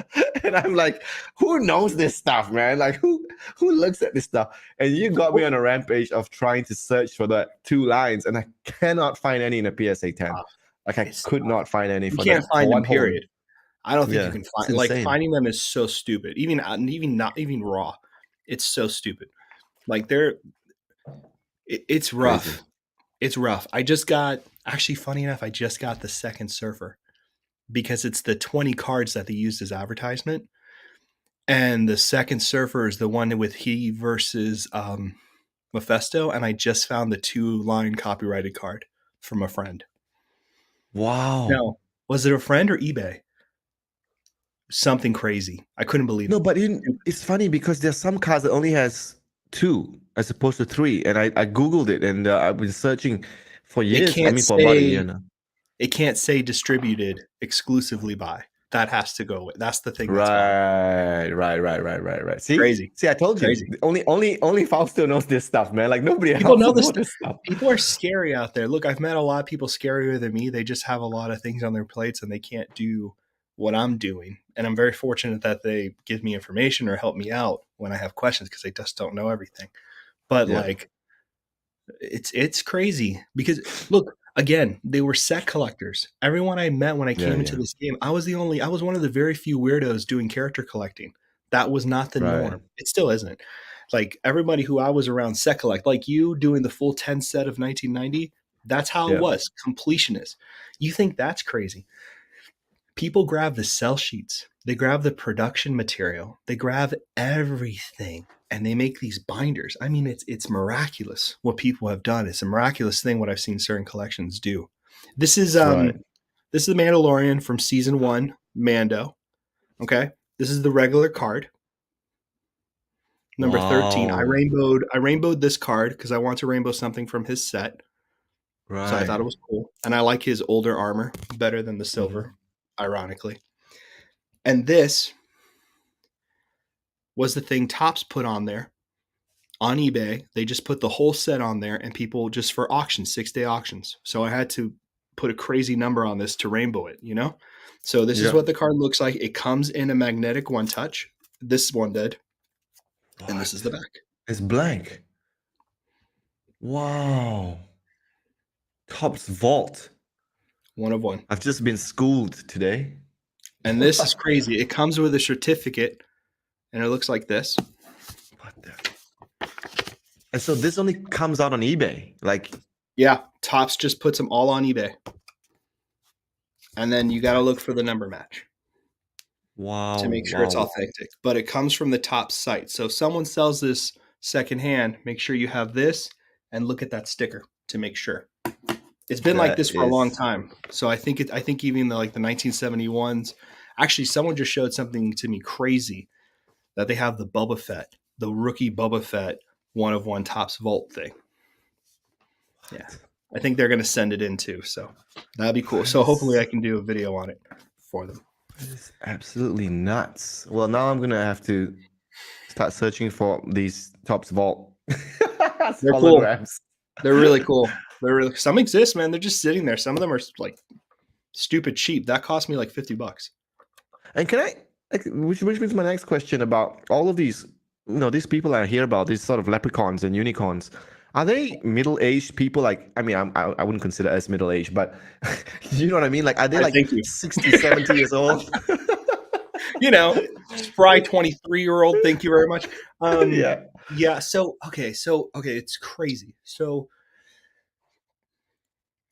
And I'm like, who knows this stuff, man? Like who looks at this stuff? And you got me on a rampage of trying to search for that 2 lines, and I cannot find any in a PSA 10. Like I It's could tough. not find any You for can't that for find them. one holder. Period. I don't think you Yeah, can it's find insane. finding them is so stupid. Even not even raw. It's so stupid. Like it's Crazy. rough. It's rough. I just got actually funny enough. I just got the second surfer because it's the 20 cards that they used as advertisement, and the second surfer is the one with he versus Mephisto, and I just found the 2-line copyrighted card from a friend. Wow. No, was it a friend or eBay? Something crazy. I couldn't believe No, it. but it's funny because there's some cards that only has 2 as opposed to 3, and I googled it, and I've been searching for It years. I can't mean, for about a year say now. it can't say distributed exclusively by. That has to go away. That's the thing that's bothering. Right. Crazy. See, I told you. Crazy. Only Fausto knows this stuff, man. Like nobody People else know would this know stuff. this stuff. People are scary out there. Look, I've met a lot of people scarier than me. They just have a lot of things on their plates and they can't do what I'm doing. And I'm very fortunate that they give me information or help me out when I have questions because they just don't know everything. But Yeah, like it's crazy because look, again, they were set collectors. Everyone I met when I came into yeah. this game, I was one of the very few weirdos doing character collecting. That was not the Right. norm. It still isn't. Like everybody who I was around set collect, like you doing the full 10 set of 1990, that's how it Yeah. was. Completionist. You think that's crazy. People grab the sell sheets, they grab the production material, they grab everything and they make these binders. I mean, it's miraculous what people have done. It's a miraculous thing what I've seen certain collections do. This is Right. this is the Mandalorian from season 1, Mando. Okay? This is the regular card. Number 13. Wow. I rainbowed this card because I want to rainbow something from his set. So I thought Right. it was cool. And I like his older armor better than the Mm-hmm. silver, ironically. And this was the thing Topps put on there on eBay. They just put the whole set on there and people just for auctions, 6-day auctions. So I had to put a crazy number on this to rainbow it, you know? So this is Yeah. what the card looks like. It comes in a magnetic one touch. This one did. And this is the What? back. It's blank. Wow. Topps Vault. 1 of 1. I've just been schooled today. And this is crazy. It comes with a certificate and it looks like this. What the? And so this only comes out on eBay. Like, Yeah, Topps just puts them all on eBay. and then you got to look for the number match to Wow, make sure it's wow. authentic. But it comes from the top site. So if someone sells this secondhand, make sure you have this and look at that sticker to make sure. It's been like That this for a long is time. So I think even like the 1971s. Actually, someone just showed something to me crazy that they have the Boba Fett, the rookie Boba Fett, one of one Topps Vault thing. Yeah, I think they're gonna send it in too. So that'd be cool. that So hopefully I is can do a video on it for them. that is absolutely nuts. Well, now I'm gonna have to start searching for these Topps Vault They're cool. holograms. They're really cool. They're really some exist, man. They're just sitting there. Some of them are like stupid cheap. That cost me like $50. And can I, like, which brings me to my next question about all of these, these people I hear about, these sort of leprechauns and unicorns. Are they middle-aged people? Like, I mean, I wouldn't consider us middle-aged, but you know what I mean? Like, are they I like thank you. 60, 70 years old? Spry 23-year-old. Thank you very much. Yeah. Yeah. So okay. It's crazy. So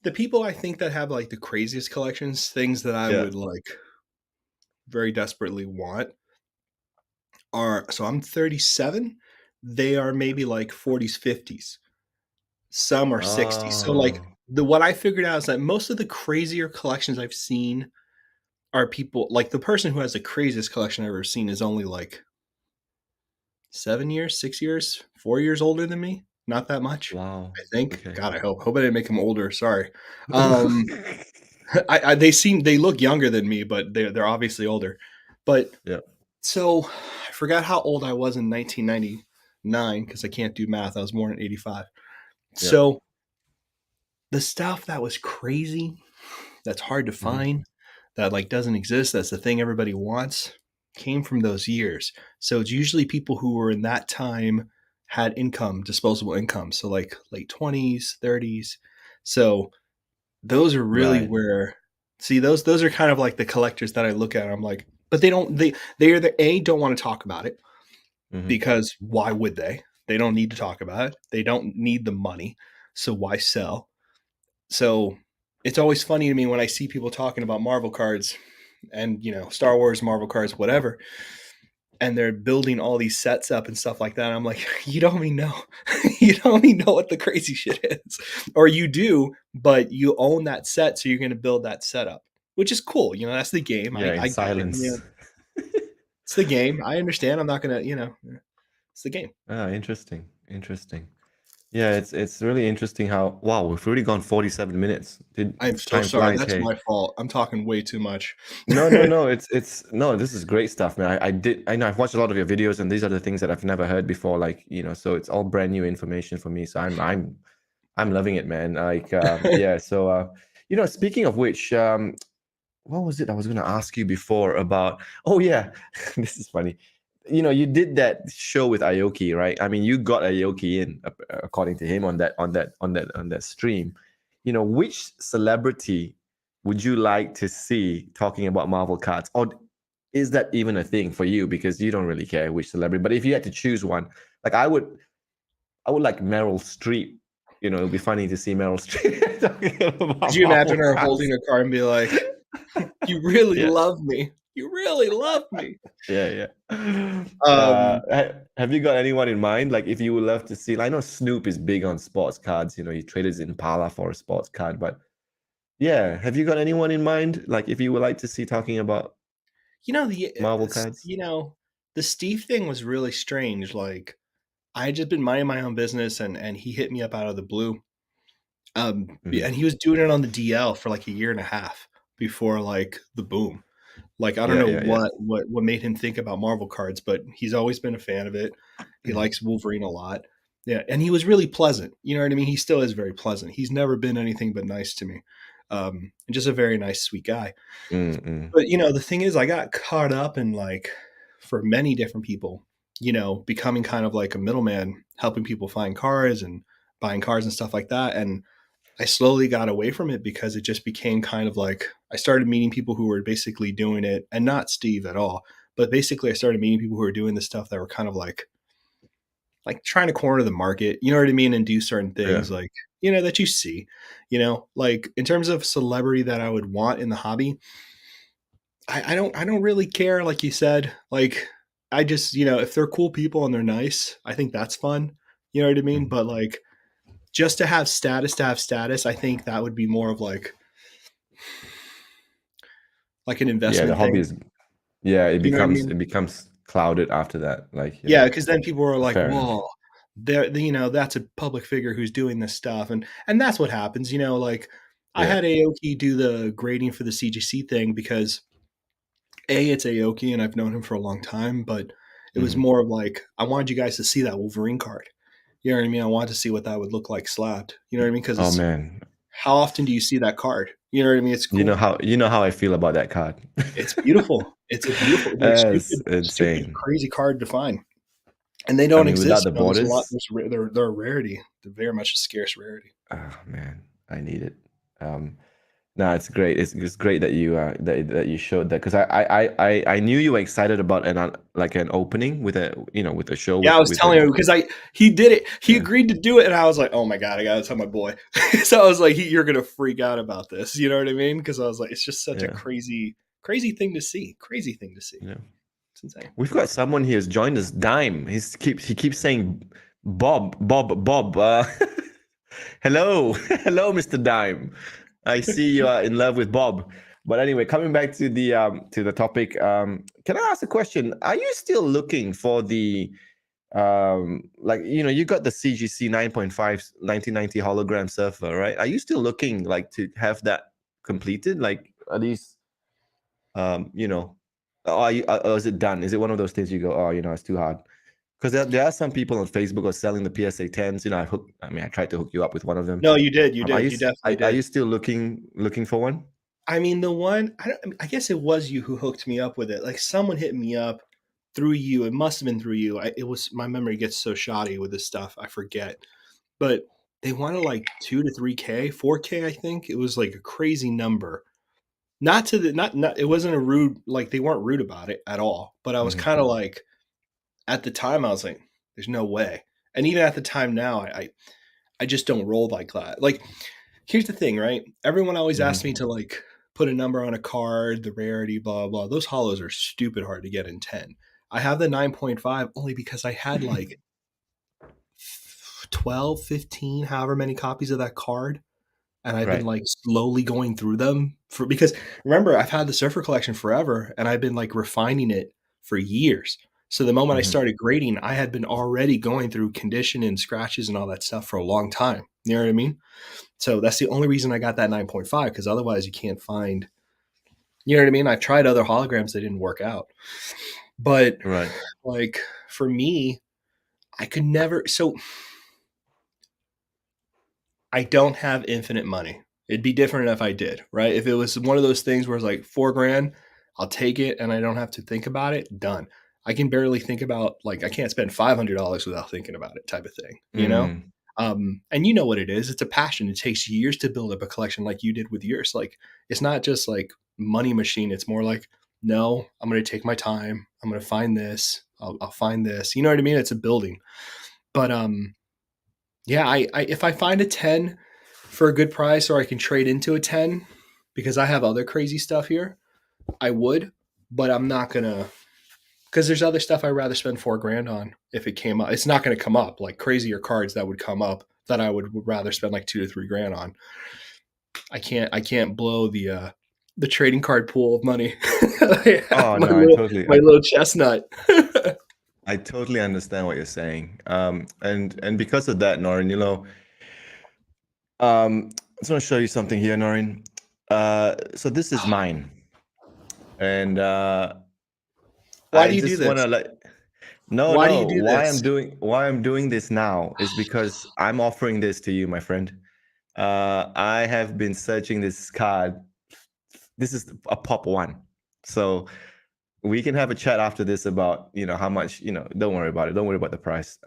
the people I think that have like the craziest collections, things that I Yeah. would like very desperately want are so I'm 37. They are maybe like 40s, 50s. Some are 60. So like Oh, the what I figured out is that most of the crazier collections I've seen are people like the person who has the craziest collection I've ever seen is only like 7 years, 6 years, 4 years older than me. Not that much, wow. I think. Okay. God, I hope I didn't make him older. Sorry. Um, they look younger than me, but they're obviously older. But Yeah. so I forgot how old I was in 1999 because I can't do math. I was born in 85. Yeah. So the stuff that was crazy, that's hard to Hmm. find, that like doesn't exist, that's the thing everybody wants, came from those years. So it's usually people who were in that time had income, disposable income. So like late 20s, 30s. So those are really Right. where see those are kind of like the collectors that I look at. I'm like, but they either A don't want to talk about it Hmm. because why would they? They don't need to talk about it. They don't need the money. So why sell? So it's always funny to me when I see people talking about Marvel cards and Star Wars, Marvel cards, whatever, and they're building all these sets up and stuff like that. I'm like, you don't even know. You don't even know what the crazy shit is. Or you do, but you own that set, so you're gonna build that setup, which is cool. That's the game. Yeah, in I get it. silence. It's the game. I understand. I'm not gonna, it's the game. Interesting. Interesting. Yeah, it's really interesting how wow, we've already gone 47 minutes. Did I'm so time sorry. flies, That's hey. my fault. I'm talking way too much. No, no, no. It's no, this is great stuff, man. I know I've watched a lot of your videos and these are the things that I've never heard before, like, so it's all brand new information for me. So I'm loving it, man. Like yeah, so speaking of which, what was it I was going to ask you before about? Oh yeah, this is funny. You did that show with Aoki, right? I mean, you got Aoki in, according to him, on that stream. Which celebrity would you like to see talking about Marvel cards, or is that even a thing for you? Because you don't really care which celebrity. But if you had to choose one, like I would like Meryl Streep. It'd be funny to see Meryl Streep talking Could about you imagine Marvel her cards. holding a card and be like, "You really Yeah. love me. You really love me." Yeah, yeah. Um, Have you got anyone in mind? Like, if you would love to see, I know Snoop is big on sports cards. He traded his Impala for a sports card. But yeah, have you got anyone in mind? Like, if you would like to see talking about Marvel cards? the Steve thing was really strange. Like, I had just been minding my own business, and he hit me up out of the blue. Hmm. And he was doing it on the DL for like a year and a half before like the boom. Like I don't Yeah, know yeah, yeah. what made him think about Marvel cards, but he's always been a fan of it. He likes Wolverine a lot. Yeah, and he was really pleasant. You know what I mean? He still is very pleasant. He's never been anything but nice to me. And just a very nice, sweet guy. Mm-mm. But the thing is, I got caught up in like for many different people, becoming kind of like a middleman, helping people find cars and buying cars and stuff like that. And I slowly got away from it because it just became kind of like I started meeting people who were basically doing it, and not Steve at all, but basically I started meeting people who were doing this stuff that were kind of like like trying to corner the market, you know what I mean, and do certain Yeah. things like, that you see, like in terms of celebrity that I would want in the hobby, I don't really care, like you said. Like I just, if they're cool people and they're nice, I think that's fun. You know what I mean? Mhm. But like just to have status, I think that would be more of like an Yeah, the investment hobby thing. is, yeah, You know what I it mean? becomes clouded after that. Like, Yeah, because then people are like, fair enough. "Well, that's a public figure who's doing this stuff," and that's what happens. Like I Yeah. had Aoki do the grading for the CGC thing because it's Aoki and I've known him for a long time, but it was Hmm. more of like I wanted you guys to see that Wolverine card. You know what I mean? I wanted to see what that would look like slabbed. You know what I mean? Because Oh it's man, how often do you see that card? You know what I mean? It's cool. you know how I feel about that card. It's beautiful. It's a beautiful, like That's stupid, insane. crazy card to find, and they I don't mean, without exist. the There's a lot. borders, They're a rarity. They're very much a scarce rarity. oh man, I need it. Um, No, it's great. It's great that you that you showed that, because I knew you were excited about like an opening with a with a show Yeah, I was with telling an him because he did it. He yeah, agreed to do it, and I was like, "Oh my god, I gotta tell my boy." So I was like, "You're gonna freak out about this." You know what I mean? Because I was like, "It's just such a yeah, crazy thing to see. Crazy thing to see. yeah. It's insane." We've got someone here who's joined us. Dime. He keeps saying Bob. Hello, hello, Mr. Dime. I see you are in love with Bob. But anyway, coming back to the topic, can I ask a question? Are you still looking for the like you got the CGC 9.5 1990 hologram surfer, right? Are you still looking like to have that completed? Like, are these you know or is it done? Is it one of those things you go, oh, it's too hard? Because there are some people on Facebook who are selling the PSA 10s. I tried to hook you up with one of them. No, you did. You Are did. You definitely are did. you still looking for one? I mean, the one I guess it was you who hooked me up with it. Like someone hit me up through you. It must have been through you. It was my memory gets so shoddy with this stuff. I forget. But they wanted like 2 to 3K, 4K, I think. It was like a crazy number. Not to the not it wasn't a rude, like they weren't rude about it at all. But I was Hmm. kind of like at the time I was like, there's no way. And even at the time now, I just don't roll like that. Like, here's the thing, right? Everyone always asks me Hmm. to like put a number on a card, the rarity, blah blah. Those hollows are stupid hard to get in 10. I have the 9.5 only because I had like 12, 15, however many copies of that card, and I've been Right. like slowly going through them because remember I've had the surfer collection forever and I've been like refining it for years. So the moment I Hmm. started grading, I had been already going through condition and scratches and all that stuff for a long time. You know what I mean? So that's the only reason I got that 9.5 because otherwise you can't find, you know what I mean? I've tried other holograms that didn't work out. But Right. like for me, I could never. So I don't have infinite money. It'd be different if I did, right? If it was one of those things where it's like 4 grand, I'll take it and I don't have to think about it. Done. I can barely think about like I can't spend $500 without thinking about it, type of thing, you know. Mm. And you know what it is? It's a passion. It takes years to build up a collection like you did with yours. Like it's not just like money machine. It's more like no, I'm going to take my time. I'm going to find this. I'll find this. You know what I mean? It's a building. But yeah, I if I find a 10 for a good price or I can trade into a 10 because I have other crazy stuff here, I would, but I'm not gonna because there's other stuff I'd rather spend 4 grand on if it came up. It's not gonna come up like crazier cards that would come up that I would rather spend like 2 to 3 grand on. I can't blow the trading card pool of money. I have Oh no, I totally my little chestnut. I totally understand what you're saying. And because of that, Norrin, I just want to show you something here, Norrin. So this is mine, and Why I do you do just want this? to let no, Why do you no. do this? Why I'm doing this now is because I'm offering this to you, my friend. I have been searching this card. This is a pop one, so we can have a chat after this about how much. Don't worry about it. Don't worry about the price.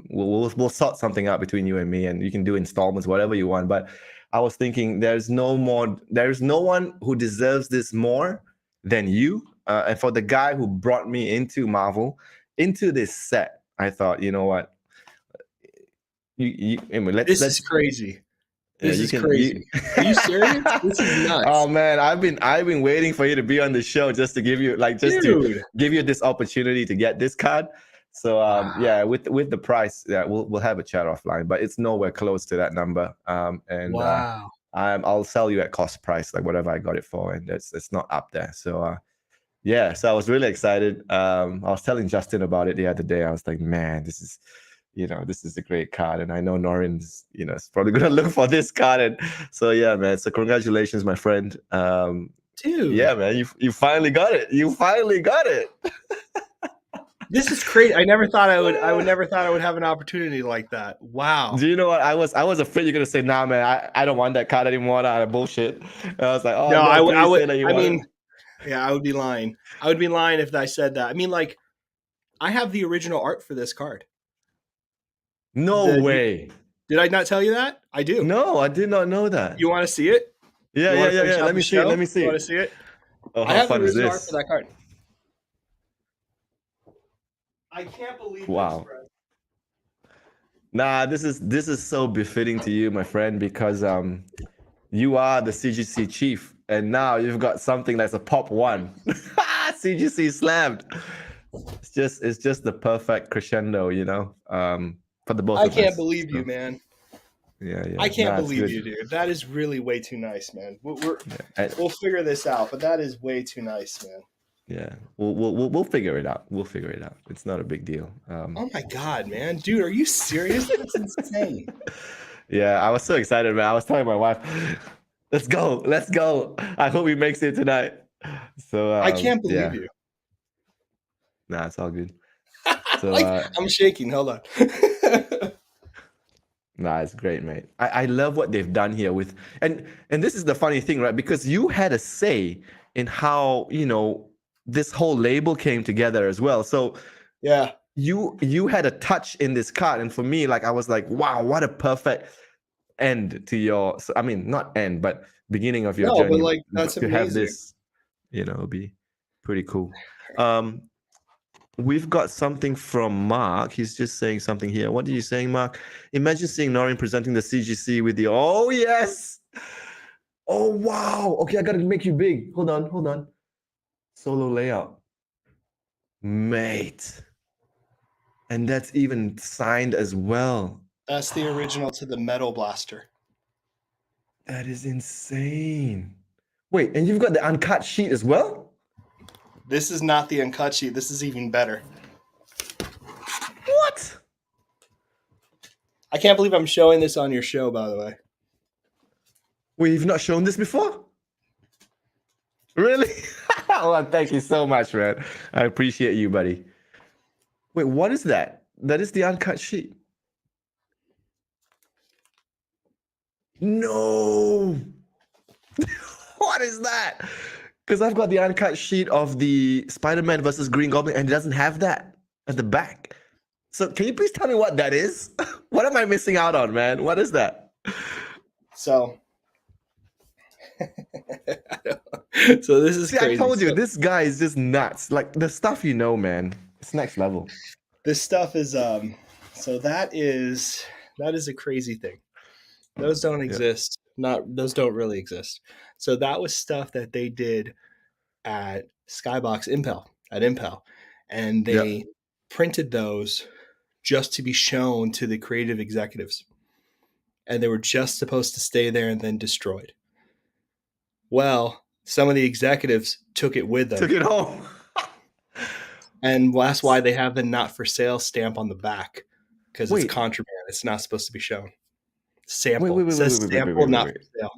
We'll sort something out between you and me, and you can do installments, whatever you want. But I was thinking, there's no one who deserves this more than you. And for the guy who brought me into Marvel, into this set, I thought, you know what? Anyway, This is let's crazy. yeah, This you is can crazy. Are you serious? This is nuts. Oh man, I've been waiting for you to be on the show just to give you Dude. this opportunity to get this card. So Wow. yeah, with the price, yeah, we'll have a chat offline, but it's nowhere close to that number. And Wow. I'll sell you at cost price, like whatever I got it for, and it's not up there. So yeah, so I was really excited. I was telling Justin about it the other day. I was like, man, this is a great card, and I know Norrin's, is probably gonna look for this card, and so yeah, man. So congratulations, my friend. Dude. Yeah, man, you finally got it. You finally got it. This is crazy. I never thought I would never thought I would have an opportunity like that. Wow. Do you know what? I was afraid you're gonna say, nah, man, I don't want that card anymore. Nah, bullshit. And I was like, oh no, please say that you want it. Yeah, I would be lying. I would be lying if I said that. I mean, like, I have the original art for this card. No way. Did I not tell you that? I do. No, I did not know that. You want to see it? Yeah. Let me see it. Let me see You it. want to see it? Oh, I how have the fun is original art this? for that card. I can't believe Wow. this, bro. Nah, this is so befitting to you, my friend, because you are the CGC chief, and now you've got something that's a pop one. CGC slammed. It's just the perfect crescendo, for the both of us. I can't believe you, man. Yeah. I can't believe you, dude. That is really way too nice, man. We'll figure this out, but that is way too nice, man. Yeah, we'll figure it out. We'll figure it out. It's not a big deal. Oh my god, man, dude, are you serious? That's insane. Yeah, I was so excited, man. I was telling my wife, let's go. I hope he makes it tonight. So I can't believe you. Nah, it's all good. So I'm shaking. Hold on. Nah, it's great, mate. I love what they've done here with and this is the funny thing, right? Because you had a say in how, this whole label came together as well. So yeah, you had a touch in this card, and for me, like, I was like, wow, what a perfect end to your, I mean, not end, but beginning of your journey. But like, that's to amazing. have this, it'll be pretty cool. We've got something from Mark. He's just saying something here. What are you saying, Mark? Imagine seeing Norrin presenting the CGC with the, oh yes, oh wow. Okay, I gotta make you big. Hold on. Solo layout, mate. And that's even signed as well. That's the original to the Metal Blaster. That is insane. Wait, and you've got the uncut sheet as well? This is not the uncut sheet. This is even better. What? I can't believe I'm showing this on your show, by the way. Wait, you've not shown this before? Really? Well, thank you so much, man. I appreciate you, buddy. Wait, what is that? That is the uncut sheet. No. What is that? Because I've got the uncut sheet of the Spider-Man versus Green Goblin, and it doesn't have that at the back. So can you please tell me what that is? What am I missing out on, man? What is that? So this is crazy. I told you, this guy is just nuts. Like, the stuff man, it's next level. This stuff is so that is a crazy thing. Those don't exist. Those don't really exist. So that was stuff that they did at Skybox Impel, and they printed those just to be shown to the creative executives, and they were just supposed to stay there and then destroyed. Well, some of the executives took it with them. Took it home. And that's why they have the not for sale stamp on the back, because it's contraband. It's not supposed to be shown. Sample. It says sample, not for sale.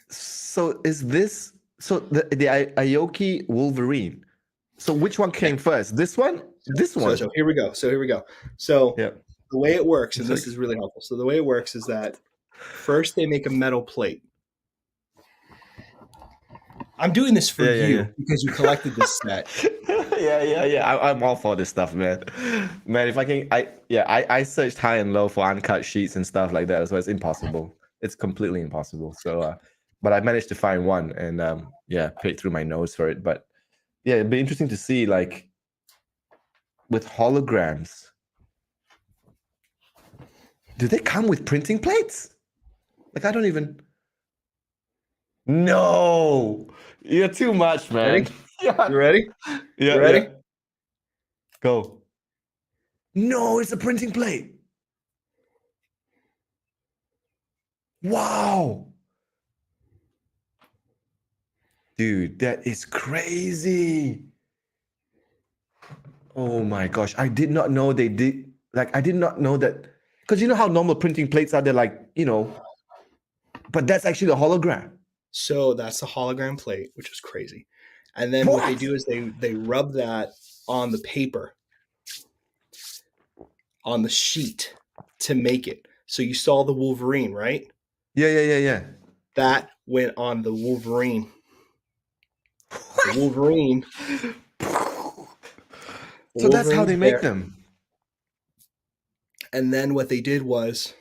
So is this, the Aoki Wolverine? So which one came first? This one? This one? So here we go. So the way it works, and this is really helpful. So the way it works is that first they make a metal plate. I'm doing this for you because you collected this set. Yeah. I'm all for this stuff, man. Man, if I can, I searched high and low for uncut sheets and stuff like that, so it's impossible. It's completely impossible. So, but I managed to find one, and paid through my nose for it. But yeah, it'd be interesting to see, like, with holograms. Do they come with printing plates? Like, I don't even. No, you're too much, man. Ready? Yeah, You ready? yeah, You yeah. ready? Go. No, it's a printing plate. Wow. Dude, that is crazy. Oh my gosh. I did not know they did. Like, I did not know that. Because you know how normal printing plates are, they're like, but that's actually a hologram. So that's the hologram plate, which is crazy. And then what they What? do is they rub that on the paper, on the sheet to make it. So you saw the Wolverine, right? Yeah, yeah, yeah, yeah. That went on the Wolverine. The What? Wolverine. The So that's how Wolverine's they make there. them. And then what they did was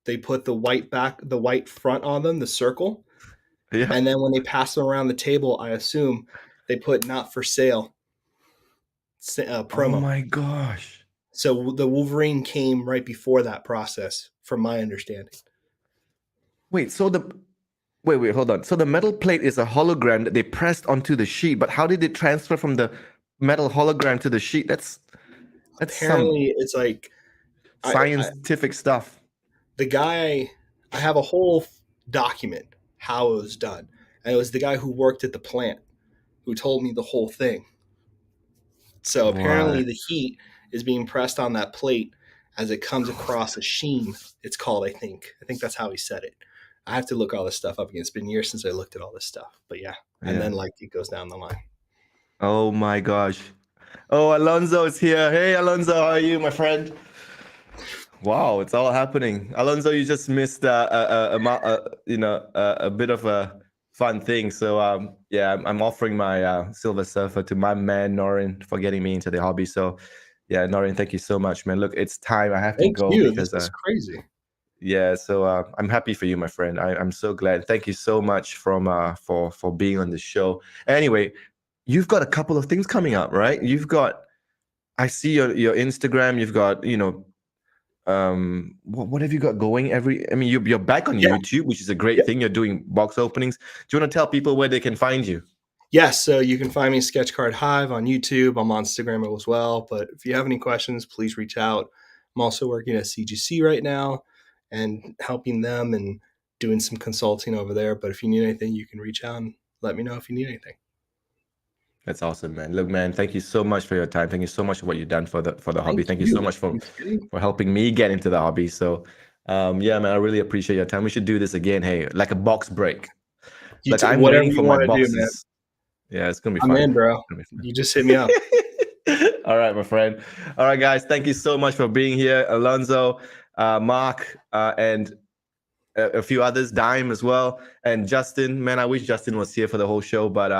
they put the white front on them, the circle. Yeah. And then when they pass them around the table, I assume they put not for sale Oh promo. my gosh. So the Wolverine came right before that process, from my understanding. Wait, wait, hold on. So the metal plate is a hologram that they pressed onto the sheet, but how did it transfer from the metal hologram to the sheet? That's some Apparently, it's like scientific stuff. the guy. I have a whole document how it was done, and it was the guy who worked at the plant who told me the whole thing. So apparently, What? the heat is being pressed on that plate as it comes across a sheen. It's called, I think. I think that's how he said it. I have to look all this stuff up again. It's been years since I looked at all this stuff, but yeah. And Yeah. then like it goes down the line. Oh my gosh. Oh, Alonso is here. Hey, Alonso, how are you, my friend? Wow, it's all happening. Alonso, you just missed a bit of a fun thing. So yeah, I'm offering my Silver Surfer to my man Norrin for getting me into the hobby. So yeah, Norrin, thank you so much, man. Look, it's time. I have to Thank go you. This because is crazy. yeah. So I'm happy for you, my friend. I'm so glad. Thank you so much for being on the show. Anyway, you've got a couple of things coming up, right? I see your Instagram. You've got what have you got going you're back on Yeah. YouTube, which is a great Yeah. thing. You're doing box openings. Do you want to tell people where they can find you? Yes. So you can find me SketchcardHive on YouTube. I'm on Instagram as well. But if you have any questions, please reach out. I'm also working at CGC right now and helping them and doing some consulting over there. But if you need anything, you can reach out and let me know if you need anything. That's awesome, man. Look, man, thank you so much for your time. Thank you so much for what you've done for the hobby. Thank Thank you so you. much Are you kidding? for helping me get into the hobby. So yeah, man, I really appreciate your time. We should do this again. Hey, like a box break. Like I'm Whatever waiting for you my want to do, man. boxes. Yeah, it's gonna be I'm fun. in, bro. It's gonna be You just hit me up. fun. All right, my friend. All right, guys. Thank you so much for being here, Alonso, Mark, and a few others, Dime as well, and Justin. Man, I wish Justin was here for the whole show, but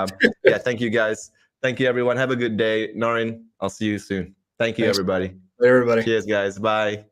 yeah, thank you guys. Thank you, everyone. Have a good day. Norrin, I'll see you soon. Thank you, Thanks. everybody. Bye, everybody. Cheers, guys. Bye.